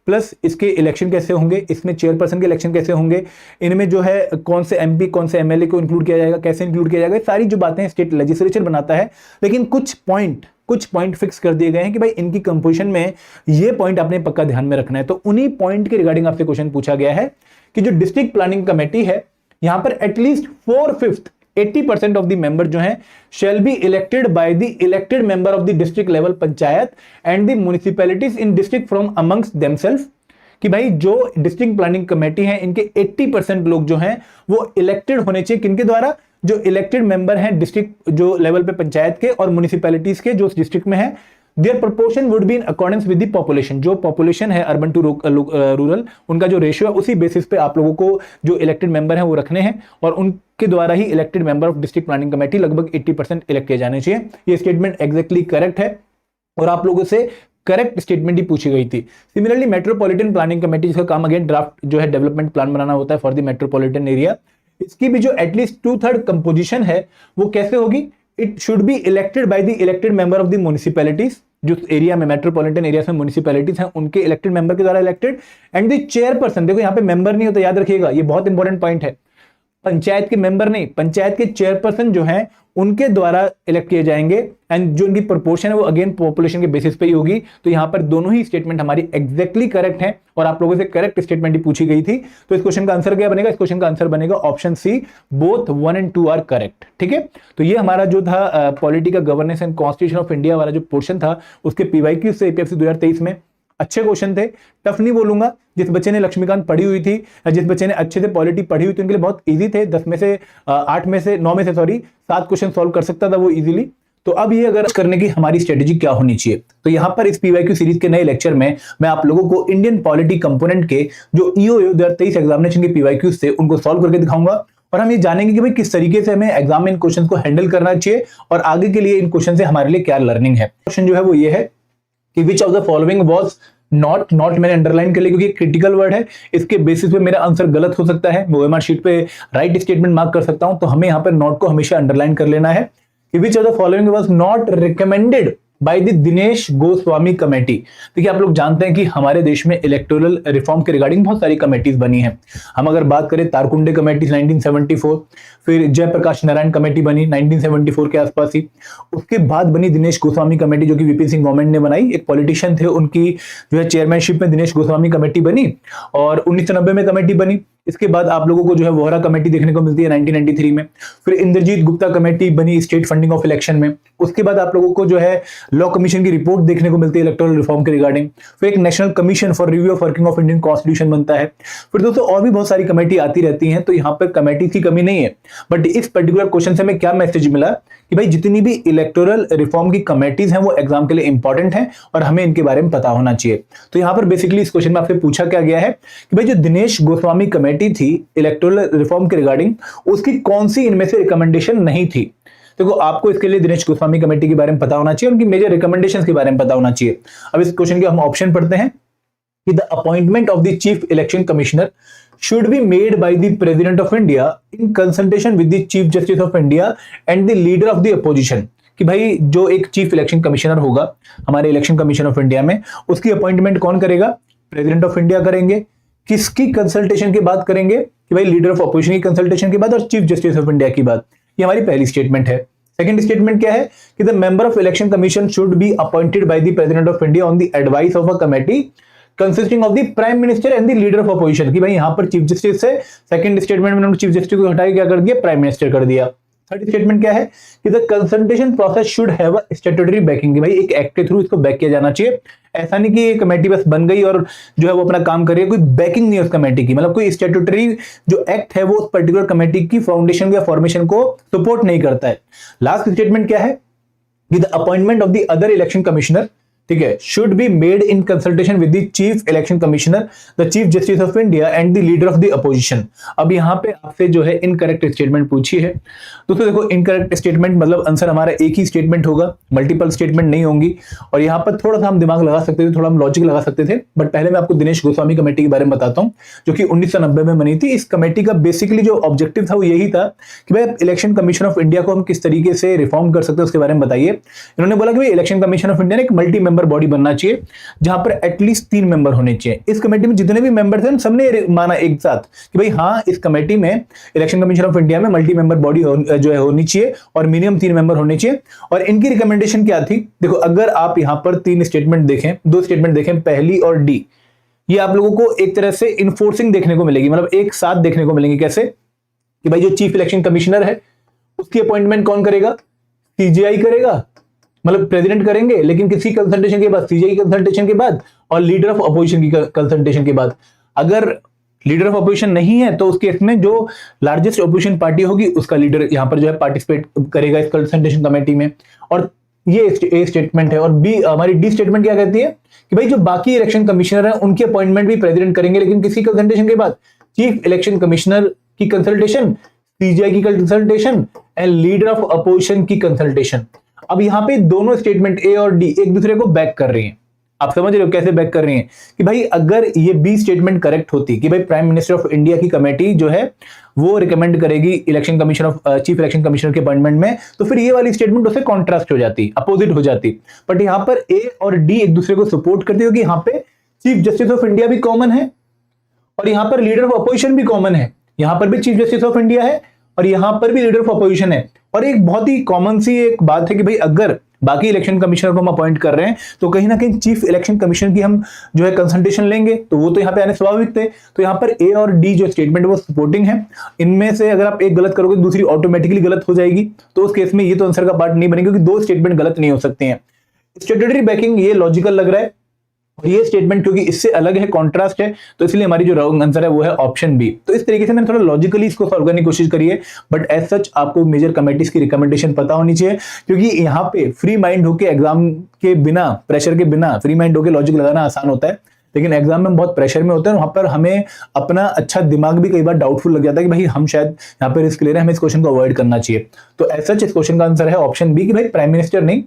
A: प्लस इसके इलेक्शन कैसे होंगे, इसमें चेयरपर्सन के इलेक्शन कैसे होंगे, इनमें जो है कौन से MP कौन से MLA को इंक्लूड किया जाएगा, कैसे इंक्लूड किया जाएगा, सारी जो बातें स्टेट लेजिस्लेचर बनाता है। लेकिन कुछ पॉइंट फिक्स कर दिए गए हैं कि भाई इनकी कंपोजिशन में ये पॉइंट आपने पक्का ध्यान में रखना है। तो उन्हीं पॉइंट के रिगार्डिंग आपसे क्वेश्चन पूछा गया है कि जो डिस्ट्रिक्ट प्लानिंग कमेटी है, यहां पर एटलीस्ट 4/5 80% ऑफ द मेंबर जो हैं shall be elected by the elected member of the district level panchayat and the municipalities in district from amongst themselves, कि भाई जो डिस्ट्रिक्ट प्लानिंग कमेटी है इनके 80% लोग जो हैं वो इलेक्टेड होने चाहिए। किनके द्वारा? जो इलेक्टेड मेंबर हैं डिस्ट्रिक्ट जो लेवल पे पंचायत के और म्युनिसिपैलिटीज के जो उस डिस्ट्रिक्ट में है। There proportion would be in accordance with the population, जो पॉपुलेशन है अर्बन टू रूरल, उनका जो रेशियो है उसी बेसिस पे आप लोगों को जो इलेक्टेड मेंबर हैं वो रखने हैं, और उनके द्वारा ही elected member of district planning committee लगभग 80% इलेक्ट किए जाने चाहिए। ये स्टेटमेंट एग्जैक्टली करेक्ट है और आप लोगों से करेक्ट स्टेटमेंट ही पूछी गई थी। सिमिलरली मेट्रोपॉलिटन प्लानिंग कमेटी, जिसका काम अगेन ड्राफ्ट जो है डेवलपमेंट प्लान बनाना होता है फॉर द मेट्रोपॉलिटन एरिया, इसकी भी जो एटलीस्ट 2/3 कंपोजिशन है वो कैसे होगी? It should be elected by the elected member of the municipalities, जो एरिया में मेट्रोपॉलिटन एरिया में म्युनिसिपैलिटीज हैं उनके इलेक्टेड मेंबर के द्वारा इलेक्टेड, एंड द चेयरपर्सन, देखो यहां पे मेंबर नहीं होता, याद रखिएगा ये बहुत इंपॉर्टेंट पॉइंट है, पंचायत के मेंबर नहीं, पंचायत के चेयरपर्सन जो हैं उनके द्वारा इलेक्ट किए जाएंगे, एंड जो उनकी प्रोपोर्शन है वो अगेन पॉपुलेशन के बेसिस पे ही होगी। तो यहां पर दोनों ही स्टेटमेंट हमारी एग्जैक्टली करेक्ट हैं और आप लोगों से करेक्ट स्टेटमेंट ही पूछी गई थी। तो इस क्वेश्चन का आंसर क्या बनेगा? इस क्वेश्चन का आंसर बनेगा ऑप्शन सी, बोथ 1 और 2 आर करेक्ट। ठीक है, तो ये हमारा जो था पॉलिटी का governance and constitution of India वाला जो पोर्शन था उसके PYQ से APFC 2023 में अच्छे क्वेश्चन थे, टफ नहीं बोलूंगा। जिस बच्चे ने लक्ष्मीकांत पढ़ी हुई थी या जिस बच्चे ने अच्छे से पॉलिटी पढ़ी हुई थी उनके लिए बहुत इजी थे। 9 में से 7 क्वेश्चन सॉल्व कर सकता था वो इजीली। तो अब ये अगर करने की हमारी स्ट्रेटेजी क्या होनी चाहिए, तो यहां पर इस PYQ सीरीज के नए लेक्चर में मैं आप लोगों को इंडियन पॉलिटी कंपोनेंट के जो EOA 2023 एग्जामिनेशन के PYQ से उनको सॉल्व करके दिखाऊंगा, और हम ये जानेंगे कि भाई किस तरीके से हमें एग्जाम में इन क्वेश्चन को हैंडल करना चाहिए और आगे के लिए इन क्वेश्चन से हमारे लिए क्या लर्निंग है। क्वेश्चन जो है वो ये है कि which of the following was not मैंने अंडरलाइन कर लिया क्योंकि क्रिटिकल वर्ड है, इसके बेसिस पे मेरा आंसर गलत हो सकता है। मैं OMR शीट पे राइट स्टेटमेंट मार्क कर सकता हूं, तो हमें यहां पर नॉट को हमेशा अंडरलाइन कर लेना है कि which of the following was not recommended by the Dinesh Goswami committee. देखिए आप लोग जानते हैं कि हमारे देश में इलेक्टोरल रिफॉर्म के रिगार्डिंग बहुत सारी कमेटीज बनी हैं। हम अगर बात करें तारकुंडे कमेटी 1974, फिर जयप्रकाश नारायण कमेटी बनी 1974 के आसपास ही, उसके बाद बनी दिनेश गोस्वामी कमेटी जो कि VP सिंह गवर्नमेंट ने बनाई, एक पॉलिटिशियन थे उनकी जो है चेयरमैनशिप में दिनेश गोस्वामी कमेटी बनी, और 1990 में कमेटी बनी। इसके बाद आप लोगों को जो है वोहरा कमेटी देखने को मिलती है 1993 में, फिर इंद्रजीत गुप्ता कमेटी बनी स्टेट फंडिंग ऑफ इलेक्शन में, उसके बाद आप लोगों को जो है लॉ कमीशन की रिपोर्ट देखने को मिलती है इलेक्टोरल रिफॉर्म के रिगार्डिंग, फिर एक national commission for review of working of Indian constitution बनता है। फिर दोस्तों और भी बहुत सारी कमेटी आती रहती हैं, तो यहाँ पर कमेटी की कमी नहीं है। बट इस पर्टिकुलर क्वेश्चन से हमें क्या मैसेज मिला कि भाई जितनी भी इलेक्टोरल रिफॉर्म की कमेटीज हैं वो एग्जाम के लिए इंपॉर्टेंट हैं और हमें इनके बारे में पता होना चाहिए। तो यहाँ पर बेसिकली इस क्वेश्चन में आपसे पूछा क्या गया है कि भाई जो दिनेश गोस्वामी कमेटी थी इलेक्टोरल रिफॉर्म के रिगार्डिंग, उसकी कौन सी इनमें से रिकमेंडेशन नहीं थी। देखो आपको इसके लिए दिनेश गोस्वामी कमेटी के बारे में पता होना चाहिए, उनकी मेजर रिकमेंडेशंस के बारे में पता होना चाहिए। अब इस क्वेश्चन के हम ऑप्शन पढ़ते हैं कि the appointment of the chief election commissioner should be made by the President of India in consultation with the Chief Justice of India and the leader of the opposition। कि भाई जो एक चीफ इलेक्शन कमिश्नर होगा हमारे इलेक्शन कमीशन ऑफ इंडिया में, उसकी अपॉइंटमेंट कौन करेगा? प्रेसिडेंट ऑफ इंडिया करेंगे। किसकी कंसल्टेशन के बाद करेंगे? कि भाई लीडर ऑफ अपोजिशन की कंसल्टेशन के बाद और चीफ जस्टिस ऑफ इंडिया की बात। ये हमारी पहली स्टेटमेंट है। सेकंड स्टेटमेंट क्या है कि the member of election commission should be appointed by the president of India on the advice of a committee consisting of the prime minister and the leader of opposition. कि भाई यहां पर चीफ जस्टिस से सेकंड स्टेटमेंट में उन्होंने चीफ जस्टिस को हटाया, क्या कर दिया? प्राइम मिनिस्टर कर दिया। थर्ड स्टेटमेंट क्या है कि the consultation process should have a statutory banking. कि भाई एक एक्ट के थ्रू इसको बैक किया जाना चाहिए। ऐसा नहीं कि ये कमेटी बस बन गई और जो है वो अपना काम कर रही है, कोई बैकिंग नहीं है उस कमेटी की, मतलब कोई स्टैट्यूटरी जो एक्ट है वो उस पर्टिकुलर कमेटी की फाउंडेशन या फॉर्मेशन को सपोर्ट नहीं करता है। लास्ट स्टेटमेंट क्या है कि the appointment of the other election commissioner ठीक है, should be made in consultation with the chief election commissioner, the chief justice of India and the leader of the opposition. अब यहां पे आपसे जो है इनकरेक्ट स्टेटमेंट पूछी है। दोस्तों देखो, इनकरेक्ट स्टेटमेंट मतलब आंसर हमारा एक ही स्टेटमेंट होगा, मल्टीपल स्टेटमेंट नहीं होंगी। और यहां पर थोड़ा सा हम दिमाग लगा सकते थे, थोड़ा हम लॉजिक लगा सकते थे, बट पहले मैं आपको दिनेश गोस्वामी कमेटी के बारे में बताता हूं, जो कि 1990 में बनी थी। इस कमेटी का बेसिकली जो ऑब्जेक्टिव था वो यही था कि भाई इलेक्शन कमीशन ऑफ इंडिया को हम किस तरीके से रिफॉर्म कर सकते हैं उसके बारे में बताइए। इन्होंने बोला कि भाई इलेक्शन कमीशन ऑफ इंडिया ने एक मल्टी मेंबर बॉडी बनना चाहिए जहां पर एटलीस्ट 3 मेंबर होने चाहिए। इस कमेटी में जितने भी मेंबर थे सबने माना एक साथ कि भाई हाँ, इस कमेटी में इलेक्शन कमीशन ऑफ इंडिया में मल्टी मेंबर बॉडी जो है होनी चाहिए और मिनिमम 3 मेंबर होने चाहिए। और इनकी रिकमेंडेशन क्या थी? देखो, अगर आप यहां पर 3 स्टेटमेंट देखें, 2 स्टेटमेंट देखें, पहली और डी, ये आप लोगों को एक तरह से इन्फोर्सिंग देखने को मिलेगी, मतलब एक साथ देखने को मिलेंगे। कैसे? कि भाई जो चीफ इलेक्शन कमिश्नर है उसकी अपॉइंटमेंट कौन करेगा? सीजेआई करेगा, मतलब प्रेसिडेंट करेंगे, लेकिन किसी कंसल्टेशन के बाद, सीजेआई कंसल्टेशन के बाद, और लीडर ऑफ अपोजिशन की कंसल्टेशन के बाद। अगर लीडर ऑफ अपोजिशन नहीं है तो उस केस में जो लार्जेस्ट अपोजिशन पार्टी होगी उसका लीडर यहां पर जो है पार्टिसिपेट करेगा इस कंसल्टेशन कमेटी में। और ये ए स्टेटमेंट है। और बी, हमारी डी स्टेटमेंट क्या कहती है कि भाई जो बाकी इलेक्शन कमिश्नर है उनकी अपॉइंटमेंट भी प्रेसिडेंट करेंगे, लेकिन किसी कंसल्टेशन के बाद। चीफ इलेक्शन कमिश्नर की कंसल्टेशन, सीजीआई की consultation and leader of opposition की कंसल्टेशन। अब यहां पे दोनों स्टेटमेंट ए और डी एक दूसरे को बैक कर रही हैं। आप समझ रहे हो कैसे बैक कर रही हैं? कि भाई अगर ये बी स्टेटमेंट करेक्ट होती कि भाई प्राइम मिनिस्टर ऑफ इंडिया की कमेटी जो है वो रिकमेंड करेगी election commission of chief election commissioner के अपॉइंटमेंट में, तो फिर ये वाली स्टेटमेंट उससे कॉन्ट्रास्ट हो जाती, अपोजिट हो जाती। बट यहां पर ए और डी एक दूसरे को सपोर्ट करती हो कि यहां पे चीफ जस्टिस ऑफ इंडिया भी कॉमन है और यहां पर लीडर ऑफ अपोजिशन भी कॉमन है। यहां पर भी चीफ जस्टिस ऑफ इंडिया है और यहां पर भी लीडर ऑफ अपोजिशन है। और एक बहुत ही कॉमन सी एक बात है कि भाई अगर बाकी इलेक्शन कमिश्नर को हम अपॉइंट कर रहे हैं तो कहीं ना कहीं चीफ इलेक्शन कमिश्नर की हम जो है कंसल्टेशन लेंगे, तो वो तो यहाँ पे आने स्वाभाविक थे। तो यहाँ पर ए और डी जो स्टेटमेंट है वो सपोर्टिंग है। इनमें से अगर आप एक गलत करोगे तो दूसरी ऑटोमेटिकली गलत हो जाएगी, तो उस केस में ये तो आंसर का पार्ट नहीं बनेगा, क्योंकि 2 स्टेटमेंट गलत नहीं हो सकते हैं। स्टेटरी बैकिंग ये लॉजिकल लग रहा है, ये स्टेटमेंट क्योंकि इससे अलग है, कॉन्ट्रास्ट है, तो इसलिए हमारी जो रॉन्ग आंसर है वो है ऑप्शन बी। तो इस तरीके से मैंने थोड़ा लॉजिकली इसको सॉल्व करने की कोशिश करी है, बट एज सच आपको मेजर कमेटीज की रिकमेंडेशन पता होनी चाहिए, क्योंकि यहाँ पे फ्री माइंड होके एग्जाम के बिना, प्रेशर के बिना फ्री माइंड होके लॉजिक लगाना आसान होता है, लेकिन एग्जाम में हम बहुत प्रेशर में होते हैं, वहां पर हमें अपना अच्छा दिमाग भी कई बार डाउटफुल लग जाता है कि भाई हम शायद यहाँ पे रिस्क ले रहे हैं, हमें इस क्वेश्चन को अवॉइड करना चाहिए। तो एज सच इस क्वेश्चन का आंसर है ऑप्शन बी कि भाई प्राइम मिनिस्टर नहीं,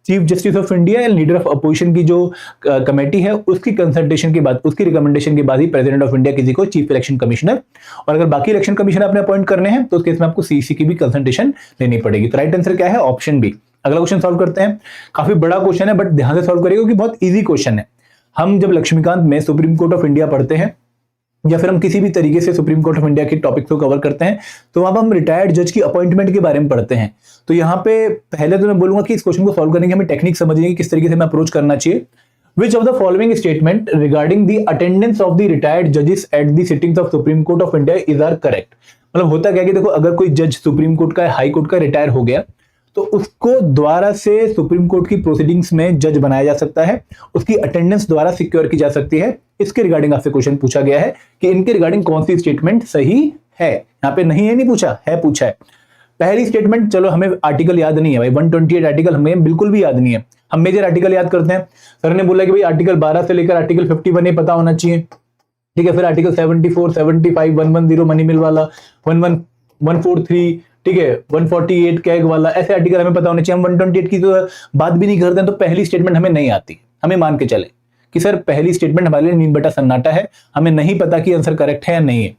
A: chief justice of India and leader of opposition की जो कमेटी है उसकी कंसल्टेशन के बाद, उसकी रिकमेंडेशन के बाद ही प्रेसिडेंट ऑफ इंडिया किसी को चीफ इलेक्शन कमिश्नर, और अगर बाकी इलेक्शन कमिश्नर आपने अपॉइंट करने हैं तो उस केस में आपको सीसी की भी कंसल्टेशन लेनी पड़ेगी। तो राइट आंसर क्या है? Option B. अगला क्वेश्चन सॉल्व करते हैं। काफी बड़ा क्वेश्चन है बट ध्यान से सॉल्व करिएगा क्योंकि बहुत ईजी क्वेश्चन है। हम जब लक्ष्मीकांत में सुप्रीम कोर्ट ऑफ इंडिया पढ़ते हैं या फिर हम किसी भी तरीके से सुप्रीम कोर्ट ऑफ इंडिया के टॉपिक को कवर करते हैं तो वहां पर हम रिटायर्ड जज की अपॉइंटमेंट के बारे में पढ़ते हैं। तो यहाँ पे पहले तो मैं बोलूंगा कि इस क्वेश्चन को सॉल्व करने की हमें टेक्निक समझनी है कि किस तरीके से हमें अप्रोच करना चाहिए। Which of the following statement regarding the attendance of the retired judges at the sittings of Supreme Court of India is are correct? मतलब होता क्या कि देखो, अगर कोई जज सुप्रीम कोर्ट का, हाई कोर्ट का रिटायर हो गया तो उसको द्वारा से सुप्रीम कोर्ट की प्रोसीडिंग्स में जज बनाया जा सकता है, उसकी अटेंडेंस द्वारा सिक्योर की जा सकती है। इसके रिगार्डिंग आपसे क्वेश्चन पूछा गया है कि इनके रिगार्डिंग कौन सी स्टेटमेंट सही है। यहाँ पे नहीं है, नहीं पूछा है, पूछा है। पहली स्टेटमेंट, चलो हमें आर्टिकल याद नहीं है भाई, 128 आर्टिकल हमें बिल्कुल भी याद नहीं है, हम मेजर आर्टिकल याद करते हैं। सर ने बोला कि भाई आर्टिकल 12 से लेकर आर्टिकल 51 ये पता होना चाहिए, ठीक है। फिर आर्टिकल 74, 75, 110 मनी मिल वाला, 143, ठीक है, 148 कैग वाला, ऐसे आर्टिकल हमें पता होने चाहिए। हम 128 की तो बात भी नहीं करते हैं, तो पहली स्टेटमेंट हमें नहीं आती। हमें मान के चले कि सर पहली स्टेटमेंट हमारे लिए नीम बटा सन्नाटा है, हमें नहीं पता कि आंसर करेक्ट है या नहीं है।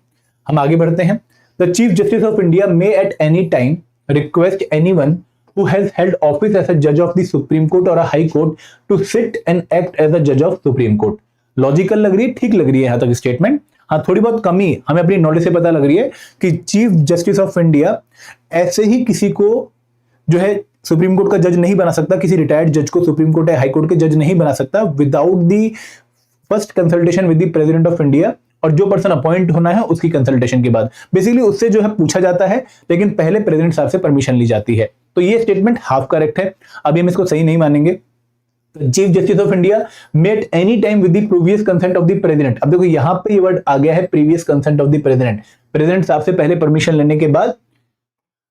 A: हम आगे बढ़ते हैं। The chief justice of India may at any time request anyone who has held office as a judge of the Supreme Court or a High Court to sit and act as a judge of Supreme Court। Logical लग रही है, ठीक लग रही है यहां तक स्टेटमेंट। हाँ, थोड़ी बहुत कमी हमें अपनी नॉलेज से पता लग रही है कि चीफ जस्टिस ऑफ इंडिया ऐसे ही किसी को जो है सुप्रीम कोर्ट का जज नहीं बना सकता, किसी रिटायर्ड जज को सुप्रीम कोर्ट या हाई कोर्ट के जज नहीं बना सकता without the first consultation with the president of India, और जो पर्सन अपॉइंट होना है उसकी कंसल्टेशन के बाद। बेसिकली उससे जो है पूछा जाता है, लेकिन पहले प्रेसिडेंट साहब से परमिशन ली जाती है। तो ये स्टेटमेंट हाफ करेक्ट है, अभी हम इसको सही नहीं मानेंगे। Chief justice of India met any time with the previous consent of the president. अब देखो यहां पे ये वर्ड आ गया है, previous consent of the president. President साहब से पहले परमिशन लेने के बाद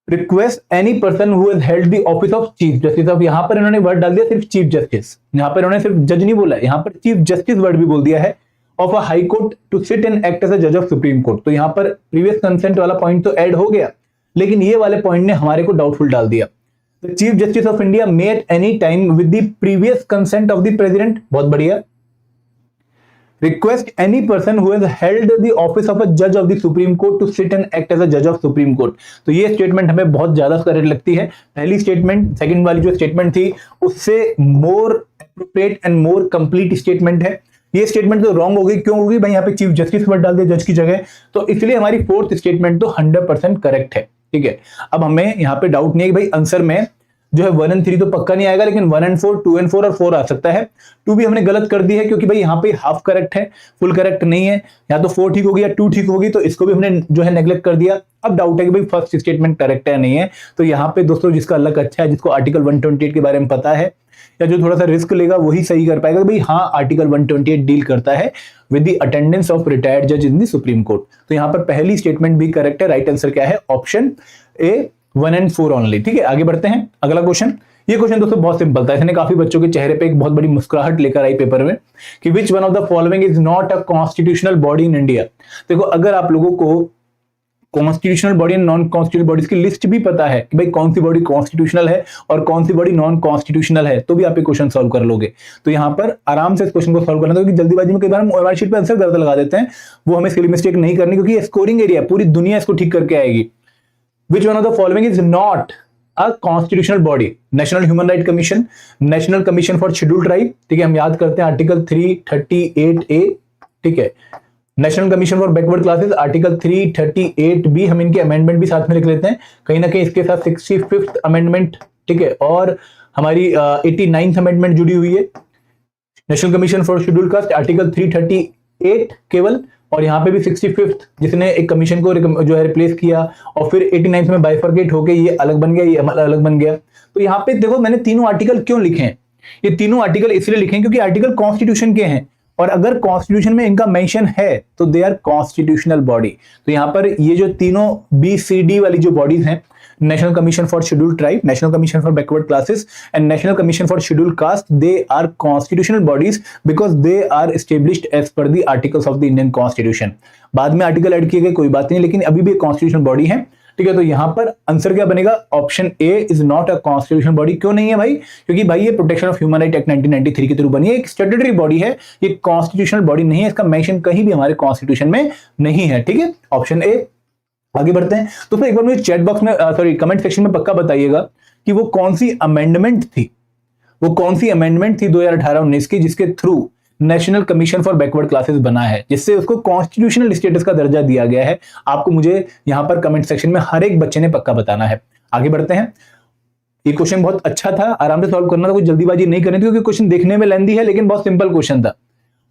A: request any person who has held the office of chief justice. अब यहां पर इन्होंने वर्ड डाल दिया सिर्फ चीफ जस्टिस, यहां पर इन्होंने सिर्फ जज नहीं बोला, यहां पर चीफ जस्टिस वर्ड भी बोल दिया है, of a high court to sit and act as a जज ऑफ सुप्रीम कोर्ट। तो यहां पर प्रीवियस कंसेंट वाला पॉइंट तो ऐड हो गया, लेकिन ये वाले पॉइंट ने हमारे को डाउटफुल डाल दिया। The chief justice of India may at any time with the previous consent of the president, बहुत बढ़िया। Request any person who has held the office of a जज of the supreme court to sit and act as a जज ऑफ सुप्रीम कोर्ट। तो ये स्टेटमेंट हमें बहुत ज्यादा करेक्ट लगती है। पहली स्टेटमेंट, सेकंड वाली जो स्टेटमेंट थी उससे more appropriate and more complete statement है। ये स्टेटमेंट तो रॉन्ग हो गई, क्यों होगी भाई, यहाँ पे चीफ जस्टिस वर्ड डाल दिया जज की जगह, तो इसलिए हमारी फोर्थ स्टेटमेंट तो 100% करेक्ट है। ठीक है, अब हमें यहाँ पे डाउट नहीं है कि भाई आंसर में जो है 1 और 3 तो पक्का नहीं आएगा, लेकिन 1 और 4, 2 और 4 और 4 आ सकता है। 2 भी हमने गलत कर दी है, क्योंकि भाई यहाँ पे हाफ करेक्ट है, फुल करेक्ट नहीं है। या तो 4 ठीक होगी या 2 ठीक होगी, तो इसको भी हमने जो है नेग्लेक्ट कर दिया। अब डाउट है कि भाई फर्स्ट स्टेटमेंट करेक्ट है नहीं है। तो यहाँ पे दोस्तों जिसका लक अच्छा है, जिसको आर्टिकल 128 के बारे में पता है, या जो थोड़ा सा रिस्क लेगा वही सही कर पाएगा भाई हाँ आर्टिकल 128 डील करता है with the attendance of retired जज इन द सुप्रीम कोर्ट। तो यहाँ पर पहली स्टेटमेंट भी करेक्ट है। राइट आंसर क्या है, ऑप्शन ए 1 और 4 ओनली। ठीक है, आगे बढ़ते हैं। अगला क्वेश्चन, ये क्वेश्चन दोस्तों बहुत सिंपल था, इसने काफी बच्चों के चेहरे पे एक बहुत बड़ी मुस्कुराहट लेकर आई पेपर में, कि which one of the following is not a constitutional body in India. देखो अगर आप लोगों को constitutional body and non constitutional bodies की लिस्ट भी पता है कि भाई कौन सी बॉडी कॉन्स्टिट्यूशनल है और कौन सी बॉडी नॉन कॉन्स्टिट्यूशनल है, तो भी आप ये क्वेश्चन सॉल्व कर लोगे। तो यहाँ पर आराम से इस क्वेश्चन को सॉल्व करना, क्योंकि जल्दीबाजी में कई बार हम ओएमआर शीट पे आंसर गलत लगा देते हैं, वो हमें सिली मिस्टेक नहीं करनी, क्योंकि ये स्कोरिंग एरिया पूरी दुनिया इसको ठीक करके आएगी। विच one of the following is not a constitutional body, national human right commission, national commission for scheduled tribe. ठीक है, हम याद करते हैं आर्टिकल 338A। ठीक है, national commission for backward classes article 338B, हम इनके अमेंडमेंट भी साथ में लिख लेते हैं, कहीं ना कहीं इसके साथ 65th अमेंडमेंट। ठीक है, और हमारी 89th अमेंडमेंट जुड़ी हुई है। National commission for scheduled cast article 338 केवल, और यहाँ पे भी 65th जिसने एक कमीशन को जो है रिप्लेस किया, और फिर 89th में बाइफर्केट होके ये अलग बन गया, ये अलग बन गया। तो यहाँ पे देखो मैंने तीनों आर्टिकल क्यों लिखे हैं, ये तीनों आर्टिकल इसलिए लिखे हैं क्योंकि आर्टिकल कॉन्स्टिट्यूशन के हैं, और अगर कॉन्स्टिट्यूशन में इनका मेंशन है तो दे आर कॉन्स्टिट्यूशनल बॉडी। तो यहाँ पर ये जो तीनों BCD वाली जो बॉडीज हैं, national commission for scheduled tribe, national commission for backward classes and national commission for scheduled caste, they are constitutional bodies because they are established as per the articles of the Indian constitution. बाद में आर्टिकल ऐड किए गए कोई बात नहीं, लेकिन अभी भी कॉन्स्टिट्यूशनल बॉडी है। ठीक है, तो यहां पर आंसर क्या बनेगा, option A is not a constitutional body. क्यों नहीं है भाई, क्योंकि भाई ये protection of human right act 1993 के थ्रू बनी है, एक स्टैट्यूटरी बॉडी है, ये कॉन्स्टिट्यूशनल बॉडी नहीं है, इसका मेंशन कहीं भी हमारे कॉन्स्टिट्यूशन में नहीं है। ठीक है, ऑप्शन ए। आगे बढ़ते हैं। तो फिर एक बार मुझे चैट बॉक्स में कमेंट सेक्शन में पक्का बताइएगा कि वो कौन सी अमेंडमेंट थी, वो कौन सी अमेंडमेंट थी 2018-19 की, जिसके through national commission for backward classes बना है, जिससे उसको कॉन्स्टिट्यूशनल स्टेटस का दर्जा दिया गया है। आपको मुझे यहां पर कमेंट सेक्शन में हर एक बच्चे ने पक्का बताना है। आगे बढ़ते हैं। ये क्वेश्चन बहुत अच्छा था, आराम से सॉल्व करना था, कुछ जल्दीबाजी नहीं करनी थी, क्योंकि क्वेश्चन देखने में लेंथी है लेकिन बहुत सिंपल क्वेश्चन था।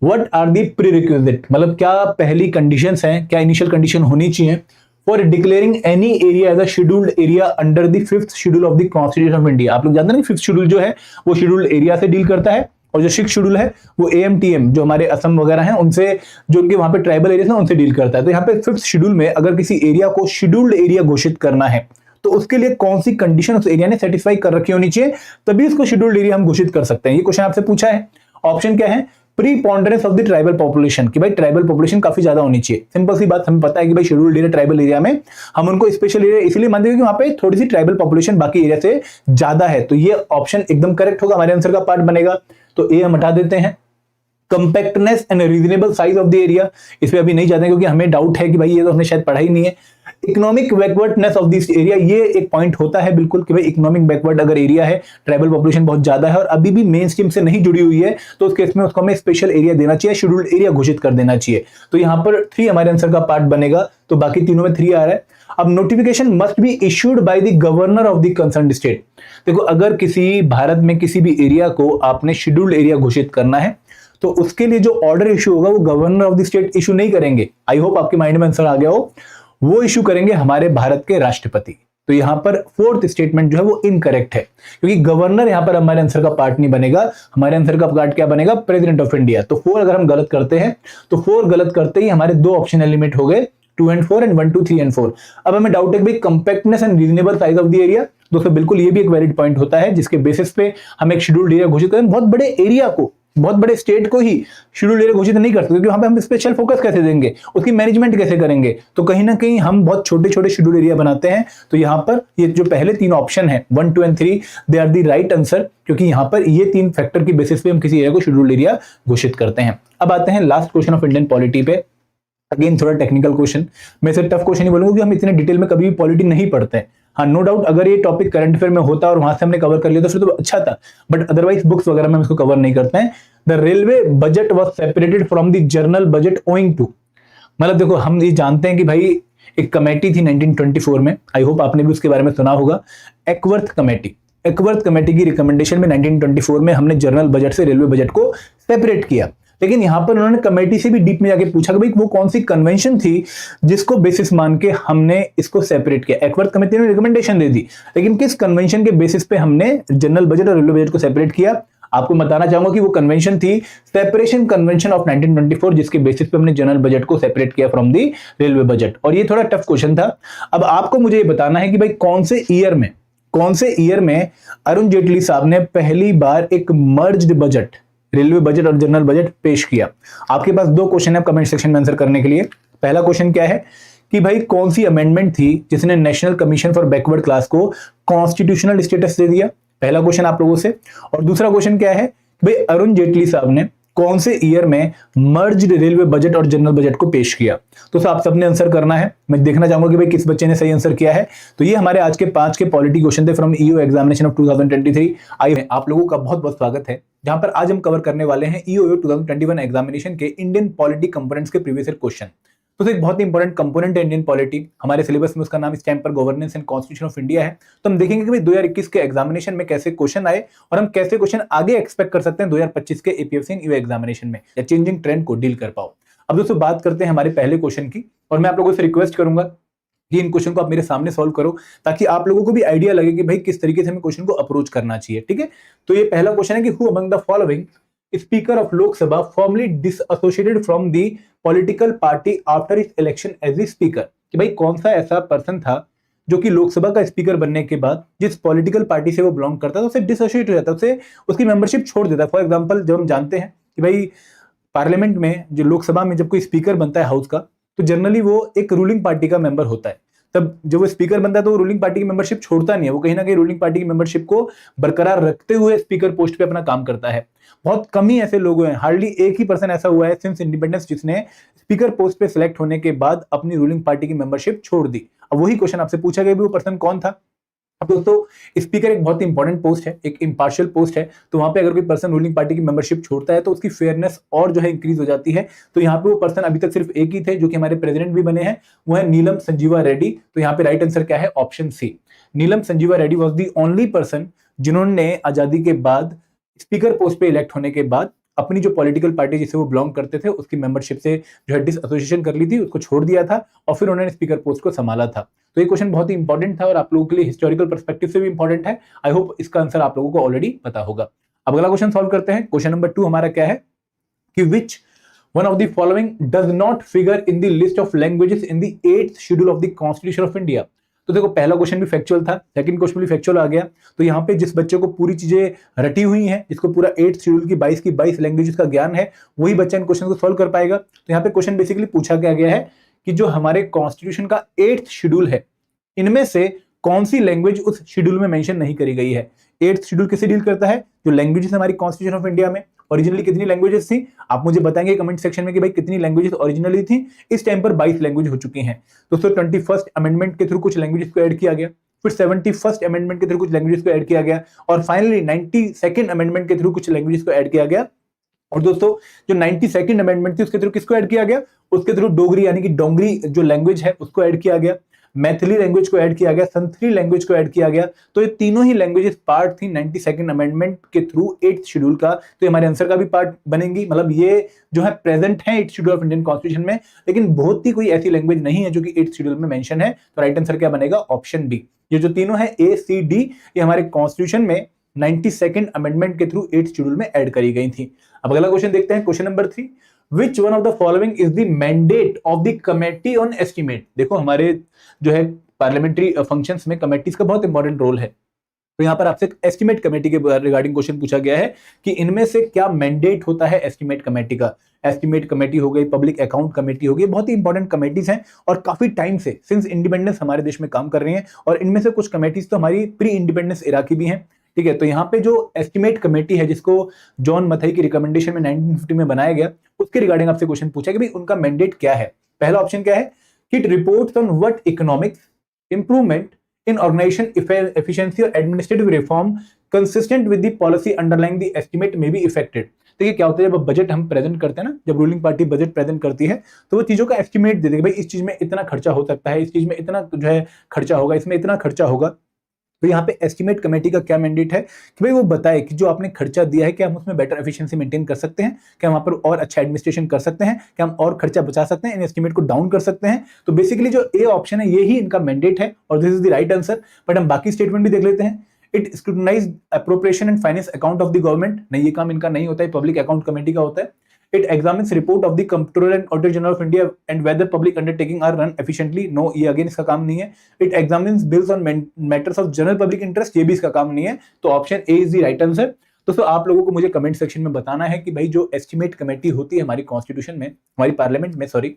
A: व्हाट आर दी प्रीरिक्विजिट, मतलब क्या पहली कंडीशंस हैं, क्या इनिशियल कंडीशन होनी चाहिए for declaring any area as a scheduled area under the 5th schedule of the constitution of India. आप लोग जानते हैं 5th शेड्यूल जो है वो शेड्यूल्ड एरिया से डील करता है, और जो 6th शेड्यूल है वो AMTM जो हमारे असम वगैरह हैं उनसे, जो उनके वहां पे ट्राइबल एरिया है उनसे डील करता है। तो यहाँ पे 5th शेड्यूल में अगर किसी एरिया को शेड्यूल्ड एरिया घोषित करना है तो उसके लिए कौन सी कंडीशन उस एरिया ने सेटिस्फाई कर रखी होनी चाहिए, तभी उसको शेड्यूल्ड एरिया हम घोषित कर सकते हैं। ये क्वेश्चन आपसे पूछा है। ऑप्शन क्या है, preponderance of the tribal population, कि भाई ट्राइबल पॉपुलेशन काफी ज्यादा होनी चाहिए। सिंपल सी बात, हमें पता है कि भाई शेड्यूल्ड एरिया ट्राइबल एरिया में हम उनको स्पेशल एरिया इसलिए मानते हैं कि वहां पे थोड़ी सी ट्राइबल पॉपुलेशन बाकी एरिया से ज्यादा है। तो ये ऑप्शन एकदम करेक्ट होगा, हमारे आंसर का पार्ट बनेगा। तो ए हम हटा देते हैं। Compactness and reasonable size of the area, इस पे अभी नहीं जाते हैं क्योंकि हमें डाउट है कि भाई ये तो हमने शायद पढ़ा ही नहीं है। Economic backwardness of this area, ये एक पॉइंट होता है बिल्कुल कि भाई इकोनॉमिक बैकवर्ड अगर एरिया है, ट्राइबल पॉपुलेशन बहुत ज्यादा है और अभी भी मेन स्ट्रीम से नहीं जुड़ी हुई है, तो उस केस में उसको हमें स्पेशल एरिया देना चाहिए, शेड्यूल्ड एरिया घोषित कर देना चाहिए। तो यहाँ पर 3 हमारे आंसर का पार्ट बनेगा, तो बाकी तीनों में 3 आ रहा है। अब notification must be issued by the governor of the concern state. देखो अगर किसी भारत में किसी भी एरिया को आपने शेड्यूल्ड एरिया घोषित करना है तो उसके लिए जो ऑर्डर इशू होगा वो governor of the state issue नहीं करेंगे। आई होप आपके माइंड में आंसर आ गया हो। वो इशू करेंगे हमारे भारत के राष्ट्रपति। तो यहां पर 4th स्टेटमेंट जो है वो इनकरेक्ट है, क्योंकि गवर्नर यहां पर हमारे आंसर का पार्ट नहीं बनेगा। हमारे आंसर का पार्ट क्या बनेगा, प्रेसिडेंट ऑफ इंडिया। तो 4 अगर हम गलत करते हैं तो 4 गलत करते ही हमारे 2 ऑप्शन एलिमिनेट हो गए, 2 and 4 and 1 2 3 and 4। अब हमें डाउट है कि भाई compactness and reasonable size of the area. दोस्तों बिल्कुल ये भी एक वैलिड पॉइंट होता है जिसके बेसिस पे हम एक शेड्यूल्ड एरिया घोषित करें। बहुत बड़े एरिया को, बहुत बड़े स्टेट को ही शेड्यूल्ड एरिया घोषित नहीं कर सकते, क्योंकि वहां पे हम स्पेशल फोकस कैसे देंगे, उसकी मैनेजमेंट कैसे करेंगे। तो कहीं ना कहीं हम बहुत छोटे छोटे शेड्यूल्ड एरिया बनाते हैं। तो यहाँ पर ये जो पहले तीन ऑप्शन है 1 2 and 3 they are the right answer, क्योंकि यहाँ पर ये तीन फैक्टर की बेसिस पे हम किसी एरिया को शेड्यूल्ड एरिया घोषित करते हैं। अब आते हैं last question of Indian polity पे। अगेन थोड़ा टेक्निकल क्वेश्चन, मैं इसे टफ क्वेश्चन नहीं बोलूंगा क्योंकि हम इतने डिटेल में कभी भी पॉलिटी नहीं पढ़ते हैं। हाँ नो डाउट अगर ये टॉपिक करंट अफेयर में होता और वहां से हमने कवर कर लिया तो फिर तो अच्छा था, बट अदरवाइज बुक्स वगैरह में हम इसको कवर नहीं करते हैं। The railway budget was separated from the general budget owing to, मतलब देखो हम ये जानते हैं कि भाई एक कमेटी थी 1924 में, आई होप आपने भी उसके बारे में सुना होगा, एक्वर्थ कमेटी। एक्वर्थ कमेटी की रिकमेंडेशन में 1924 में हमने जनरल बजट से रेलवे बजट को सेपरेट किया। लेकिन यहां पर उन्होंने कमेटी से भी डीप में जाके पूछा कि भाई वो कौन सी कन्वेंशन थी जिसको बेसिस मान के हमने इसको सेपरेट किया। एक्वर्थ कमेटी ने रिकमेंडेशन दे दी, लेकिन किस कन्वेंशन के बेसिस पे हमने जनरल बजट और रेलवे बजट को सेपरेट किया। आपको बताना चाहूंगा कि वो कन्वेंशन थी सेपरेशन कन्वेंशन ऑफ 1924, जिसके बेसिस पे हमने जनरल बजट को सेपरेट किया फ्रॉम दी रेलवे बजट। और ये थोड़ा टफ क्वेश्चन था। अब आपको मुझे ये बताना है कि भाई कौन से ईयर में अरुण जेटली साहब ने पहली बार एक मर्ज्ड बजट, रेलवे बजट और जनरल बजट पेश किया। आपके पास दो क्वेश्चन है कमेंट सेक्शन में आंसर करने के लिए। पहला क्वेश्चन क्या है कि भाई कौन सी अमेंडमेंट थी जिसने national commission for backward class को कॉन्स्टिट्यूशनल स्टेटस दे दिया, पहला क्वेश्चन आप लोगों से। और दूसरा क्वेश्चन क्या है भाई अरुण जेटली साहब ने कौन से ईयर में मर्ज्ड रेलवे बजट और जनरल बजट को पेश किया। तो आप सबने आंसर करना है। मैं देखना चाहूंगा कि भाई किस बच्चे ने सही आंसर किया है। तो ये हमारे आज के 5 के पॉलिटी क्वेश्चन थे फ्रॉम ईओ एग्जामिनेशन ऑफ 2023। आइए आप लोगों का बहुत बहुत स्वागत है, जहां पर आज हम कवर करने वाले हैं ईओ 2021 एग्जामिनेशन के इंडियन पॉलिटी कंपोनेंट्स के प्रीवियस ईयर क्वेश्चन। तो एक बहुत ही इंपॉर्टेंट कंपोनेंट है इंडियन पॉलिटी, हमारे सिलेबस में उसका नाम इस टाइम पर governance and constitution of India है। तो हम देखेंगे कि भाई 2021 के एग्जामिनेशन में कैसे क्वेश्चन आए और हम कैसे क्वेश्चन आगे एक्सपेक्ट कर सकते हैं 2025 के एपीएससी एंड ईओ एग्जामिनेशन में, या चेंजिंग ट्रेंड को डील कर पाओ। अब दोस्तों बात करते हैं हमारे पहले क्वेश्चन की, और मैं आप लोगों से रिक्वेस्ट करूंगा कि इन क्वेश्चन को आप मेरे सामने सॉल्व करो ताकि आप लोगों को भी आइडिया लगे कि भाई किस तरीके से हमें क्वेश्चन को अप्रोच करना चाहिए। ठीक है, तो ये पहला क्वेश्चन है कि who among the following speaker of Lok Sabha formally disassociated from the political party after its election as the speaker, कि भाई कौन सा ऐसा पर्सन था जो कि लोकसभा का स्पीकर बनने के बाद जिस पॉलिटिकल पार्टी से वो बिलोंग करता था उसे डिसोसिएट हो जाता, उसे उसकी मेंबरशिप छोड़ देता। फॉर एग्जांपल जब हम जानते हैं कि भाई पार्लियामेंट में जो लोकसभा में जब कोई स्पीकर बनता है हाउस का, तो जनरली वो एक रूलिंग पार्टी का मेंबर होता है। तब जब वो स्पीकर बनता है तो वो रूलिंग पार्टी की मेंबरशिप छोड़ता नहीं है, वो कहीं ना कहीं रूलिंग पार्टी की मेंबरशिप को बरकरार रखते हुए स्पीकर पोस्ट पे अपना काम करता है। बहुत कम ही ऐसे लोग हैं, हार्डली एक ही पर्सन ऐसा हुआ है सिंस इंडिपेंडेंस जिसने स्पीकर पोस्ट पे सिलेक्ट होने के बाद अपनी रूलिंग पार्टी की मेंबरशिप छोड़ दी। अब वही क्वेश्चन आपसे पूछा गया वो पर्सन कौन था। अब दोस्तों स्पीकर एक बहुत इंपॉर्टेंट पोस्ट है, एक इम्पार्शियल पोस्ट है, तो वहां पे अगर कोई पर्सन रूलिंग पार्टी की मेंबरशिप छोड़ता है तो उसकी फेयरनेस और जो है इंक्रीज हो जाती है। तो यहाँ पे वो पर्सन अभी तक सिर्फ एक ही थे जो कि हमारे प्रेसिडेंट भी बने हैं, वो है नीलम संजीवा रेड्डी। तो यहाँ पे राइट आंसर क्या है, option C. Neelam Sanjiva Reddy was the only person जिन्होंने आजादी के बाद स्पीकर पोस्ट पे इलेक्ट होने के बाद अपनी जो पॉलिटिकल पार्टी जिसे वो बिलोंग करते थे उसकी मेंबरशिप से जो है डिसएसोसिएशन कर ली थी, उसको छोड़ दिया था और फिर उन्होंने स्पीकर पोस्ट को संभाला था। तो ये क्वेश्चन बहुत ही इंपॉर्टेंट था और आप लोगों के लिए हिस्टोरिकल पर्सपेक्टिव से भी इंपॉर्टेंट है। आई होप इसका आंसर आप लोगों को ऑलरेडी पता होगा। अब अगला क्वेश्चन सॉल्व करते हैं। क्वेश्चन नंबर 2 हमारा क्या है कि which one of the following does not figure in the list of languages in the 8th schedule of the constitution of India. तो देखो पहला क्वेश्चन भी फैक्चुअल था, सेकंड क्वेश्चन भी फैक्चुअल आ गया। तो यहाँ पे जिस बच्चे को पूरी चीजें रटी हुई हैं, जिसको पूरा 8th शेड्यूल की 22 लैंग्वेजेस का ज्ञान है, वही बच्चा इन क्वेश्चन को सॉल्व कर पाएगा। तो यहाँ पे क्वेश्चन बेसिकली पूछा गया है कि जो हमारे कॉन्स्टिट्यूशन का 8th शेड्यूल है, इनमें से कौन सी लैंग्वेज उस शेड्यूल में मेंशन नहीं करी गई है। 8th शेड्यूल किससे डील करता है, जो लैंग्वेजेस हमारी कॉन्स्टिट्यूशन ऑफ इंडिया में ओरिजिनली कितनी लैंग्वेजेस थी, आप मुझे बताएंगे कमेंट सेक्शन में कि भाई कितनी लैंग्वेजेस ओरिजिनली थी। इस टाइम पर 22 लैंग्वेज हो चुकी हैं। दोस्तों 21st अमेंडमेंट के थ्रू कुछ लैंग्वेजेस को ऐड किया गया, फिर 71st अमेंडमेंट के थ्रू कुछ लैंग्वेजेस को ऐड किया गया और फाइनली 92nd अमेंडमेंट के थ्रू कुछ लैंग्वेजेस को ऐड किया गया। और दोस्तों जो 92nd अमेंडमेंट थी उसके थ्रू किसको ऐड किया गया, उसके थ्रू डोगरी यानी कि डोंगरी जो लैंग्वेज है उसको ऐड किया गया, मैथिली लैंग्वेज को ऐड किया गया, संथली लैंग्वेज को ऐड किया गया। तो ये तीनों ही लैंग्वेजेस पार्ट थी 92nd अमेंडमेंट के थ्रू 8th शेड्यूल का। तो ये हमारे आंसर का भी पार्ट बनेंगी, मतलब ये जो है प्रेजेंट है 8th schedule of Indian constitution में, लेकिन बहुत ही कोई ऐसी लैंग्वेज नहीं है जो कि 8th शेड्यूल में मेंशन है। तो राइट आंसर क्या बनेगा, ऑप्शन बी। ये जो तीनों है ए सी डी, ये हमारे कॉन्स्टिट्यूशन में 92nd अमेंडमेंट के थ्रू 8th शेड्यूल में ऐड करी गई थी। अब अगला क्वेश्चन देखते हैं, question number 3। Which one of the following is the mandate of the committee on estimate. देखो हमारे जो है पार्लियामेंट्री फंक्शंस में कमेटीज का बहुत इंपॉर्टेंट रोल है, तो यहां पर आपसे एस्टिमेट कमेटी के रिगार्डिंग क्वेश्चन पूछा गया है कि इनमें से क्या मैंडेट होता है एस्टिमेट कमेटी का। एस्टिमेट कमेटी हो गई, पब्लिक अकाउंट कमेटी हो गई, बहुत ही इंपॉर्टेंट कमेटीज हैं और काफी टाइम से सिंस इंडिपेंडेंस हमारे देश में काम कर रही हैं, और इनमें से कुछ कमेटीज तो हमारी प्री इंडिपेंडेंस इरा की भी हैं। ठीक है, तो यहाँ पे जो एस्टिमेट कमेटी है जिसको जॉन मथई की रिकमेंडेशन में 1950 में बनाया गया, उसके रिगार्डिंग आपसे क्वेश्चन पूछा कि भाई उनका मैंडेट क्या है। पहला ऑप्शन क्या है कि it reports on what economics improvement in organization efficiency or administrative reform consistent with the policy underlying the estimate may be affected। देखिए क्या होता है, जब बजट हम प्रेजेंट करते हैं ना, जब रूलिंग पार्टी बजट प्रेजेंट करती है तो वो चीजों का एस्टिमेट दे देगी, भाई इस चीज में इतना खर्चा हो सकता है, इस चीज में इतना जो है खर्चा होगा, इसमें इतना खर्चा होगा। तो यहाँ पे एस्टिमेट कमेटी का क्या मैंडेट है कि भाई वो बताए कि जो आपने खर्चा दिया है क्या हम उसमें बेटर एफिशिएंसी मेंटेन कर सकते हैं, क्या हम वहां पर और अच्छा एडमिनिस्ट्रेशन कर सकते हैं, क्या हम और खर्चा बचा सकते हैं, इन एस्टिमेट को डाउन कर सकते हैं। तो बेसिकली जो ए ऑप्शन है ये ही इनका मैंडेट है और this is the right answer. But हम बाकी स्टेटमेंट भी देख लेते हैं। It scrutinise appropriation and finance account of the government, नहीं ये काम इनका नहीं होता है, पब्लिक अकाउंट कमेटी का होता है। It examines report of the Comptroller and Auditor General of India and whether public undertaking are run efficiently। No, ये अगेन इसका काम नहीं है। It examines bills on matters of general public interest, ये भी इसका काम नहीं है। तो option A is the right answer. दोस्तों आप लोगों को मुझे कमेंट सेक्शन में बताना है कि भाई जो एस्टिमेट कमेटी होती है हमारी कॉन्स्टिट्यूशन में, हमारी पार्लियामेंट में, सॉरी,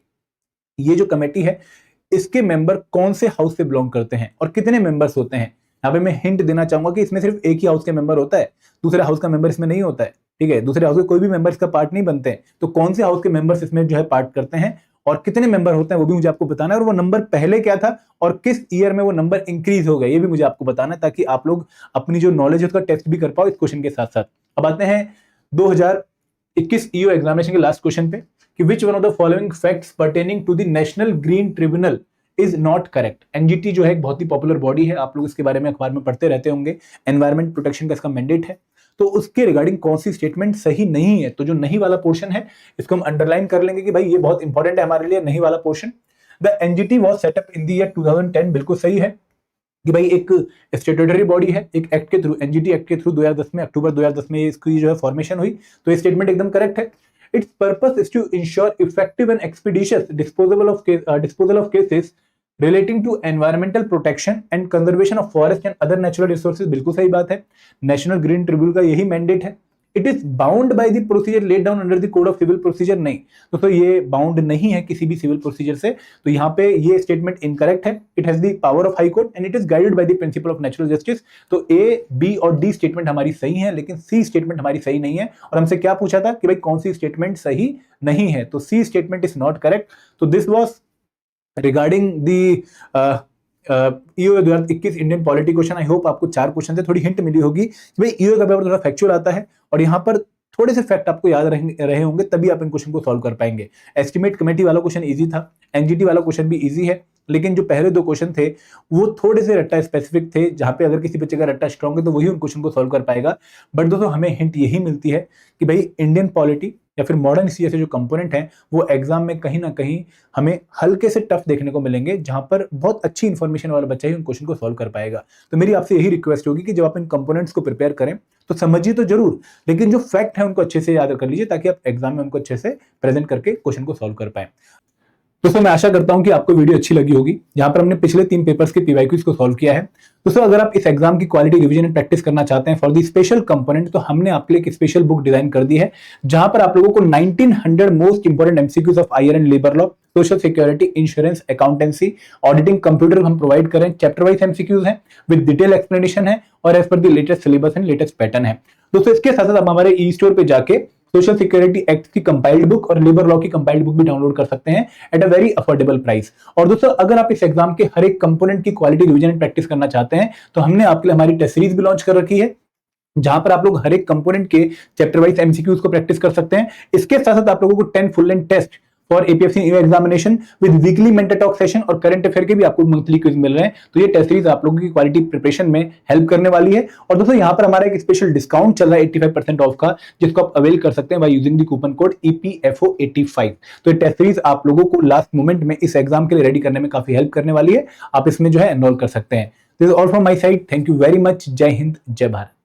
A: ये जो कमेटी है इसके मेंबर कौन से हाउस से बिलोंग करते हैं और कितने मेंबर्स होते हैं। यहाँ पे मैं हिंट देना चाहूंगा कि इसमें सिर्फ एक ही हाउस के मेंबर होता है, दूसरे हाउस का मेंबर इसमें नहीं होता है। ठीक है, दूसरे हाउस के कोई भी मेंबर इसका पार्ट नहीं बनते हैं। तो कौन से हाउस के मेंबर्स इसमें जो है पार्ट करते हैं और कितने मेंबर होते हैं वो भी मुझे आपको बताना है, और वो नंबर पहले क्या था और किस ईयर में वो नंबर इंक्रीज हो गया ये भी मुझे आपको बताना है, ताकि आप लोग अपनी जो नॉलेज है उसका टेस्ट भी कर पाओ इस क्वेश्चन के साथ साथ। अब आते हैं 2021 ईओ एग्जामिनेशन के लास्ट क्वेश्चन पे कि which one of the following facts pertaining to the national green tribunal is not correct. NGT जो है एक बहुत ही पॉपुलर बॉडी है, आप लोग इसके बारे में अखबार में पढ़ते रहते होंगे, एनवायरमेंट प्रोटेक्शन का इसका मैंडेट है। तो उसके रिगार्डिंग कौन सी स्टेटमेंट सही नहीं है, तो जो नहीं वाला पोर्शन है इसको हम अंडरलाइन कर लेंगे कि भाई ये बहुत इंपॉर्टेंट है हमारे लिए, नहीं वाला portion. The NGT was setup in the year 2010, बिल्कुल सही है कि भाई एक स्टैट्यूटरी बॉडी है, एक एक्ट के थ्रू, एनजीटी एक्ट के थ्रू 2010 में, अक्टूबर 2010 में इसकी जो है फॉर्मेशन हुई, तो ये स्टेटमेंट एकदम करेक्ट है। Its purpose is to ensure effective and expeditious disposal of cases relating to environmental protection and conservation of forest and other natural resources, बिल्कुल सही बात है। नेशनल ग्रीन ट्रिब्यूनल का यही मैंडेट है। It is bound by the procedure laid down under the code of civil procedure, नहीं दोस्तों ये बाउंड नहीं है किसी भी सिविल प्रोसीजर से, तो यहाँ पे ये स्टेटमेंट इनकरेक्ट है। It has the power of high court and it is guided by the principle of natural justice. तो ए, बी और डी स्टेटमेंट हमारी सही है, लेकिन सी स्टेटमेंट हमारी सही नहीं है। और हमसे क्या पूछा था कि भाई कौन सी स्टेटमेंट सही नहीं है, तो C statement is not correct. तो this was regarding the EO 2021 Indian polity question. I hope आपको 4 क्वेश्चन से थोड़ी हिंट मिली होगी कि भाई ईओ का पेपर थोड़ा फैक्चुअल आता है और यहाँ पर थोड़े से फैक्ट आपको याद रहे होंगे, तभी आप इन क्वेश्चन को सॉल्व कर पाएंगे। एस्टिमेट कमेटी वाला क्वेश्चन इजी था, एनजीटी वाला क्वेश्चन भी इजी है, लेकिन जो पहले 2 क्वेश्चन थे वो थोड़े से रट्टा स्पेसिफिक थे, जहां पे अगर किसी बच्चे का रट्टा स्ट्रांग है तो वही उन क्वेश्चन को सॉल्व कर पाएगा। बट दोस्तों हमें हिंट यही मिलती है कि भाई इंडियन पॉलिटी या फिर मॉडर्न सीए से जो कंपोनेंट हैं वो एग्जाम में कहीं ना कहीं हमें हल्के से टफ देखने को मिलेंगे, जहां पर बहुत अच्छी इंफॉर्मेशन वाला बच्चा ही उन क्वेश्चन को सॉल्व कर पाएगा। तो मेरी आपसे यही रिक्वेस्ट होगी कि जब आप इन कंपोनेंट्स को प्रिपेयर करें तो समझिए तो जरूर, लेकिन जो फैक्ट है उनको अच्छे से याद कर लीजिए ताकि आप एग्जाम में उनको अच्छे से प्रेजेंट करके क्वेश्चन को सॉल्व कर पाए। दोस्तों मैं आशा करता हूं कि आपको वीडियो अच्छी लगी होगी, जहां पर हमने पिछले 3 पेपर्स के पीवाईक्यूज को सॉल्व किया है। दोस्तों अगर आप इस एग्जाम की क्वालिटी रिवीजन एंड प्रैक्टिस करना चाहते हैं फॉर दी स्पेशल कंपोनेंट, तो हमने आपके लिए एक स्पेशल बुक डिजाइन कर दी है, जहां पर आप लोगों को 1900 most important MCQs of IR and labour law, social security, insurance, accountancy, auditing, computer हम प्रोवाइड करें। चैप्टर वाइज एमसीक्यूज हैं विद डिटेल एक्सप्लेनेशन है और as per the latest syllabus and latest pattern है। दोस्तों इसके साथ साथ आप हमारे ई स्टोर पे जाके सोशल सिक्योरिटी एक्ट की कंपाइल्ड बुक और लेबर लॉ की कंपाइल्ड बुक भी डाउनलोड कर सकते हैं at a very affordable price. और दोस्तों अगर आप इस एग्जाम के हर एक कंपोनेंट की क्वालिटी रिवीजन एंड प्रैक्टिस करना चाहते हैं तो हमने आपके लिए हमारी टेस्ट सीरीज भी लॉन्च कर रखी है, जहां पर आप लोग हर एक कंपोनेंट के चैप्टर वाइज एमसीक्यूज को प्रैक्टिस कर सकते हैं। इसके साथ साथ आप लोगों को 10 full length test for APSC examination with weekly mentor talk session और करंट अफेयर के भी आपको मंथली क्विज मिल रहे हैं। तो ये टेस्ट सीरीज आप लोगों की क्वालिटी प्रिपरेशन में हेल्प करने वाली है। और दोस्तों यहाँ पर हमारा एक स्पेशल डिस्काउंट चल रहा है 85% ऑफ का, जिसको आप अवेल कर सकते हैं by using the coupon code EPFO85। तो ये टेस्ट सीरीज आप लोगों को लास्ट मोमेंट में इस एग्जाम के लिए रेडी करने में काफी हेल्प करने वाली है, आप इसमें जो है एनरोल कर सकते हैं। This is all from my side, thank you very much, जय हिंद, जय भारत।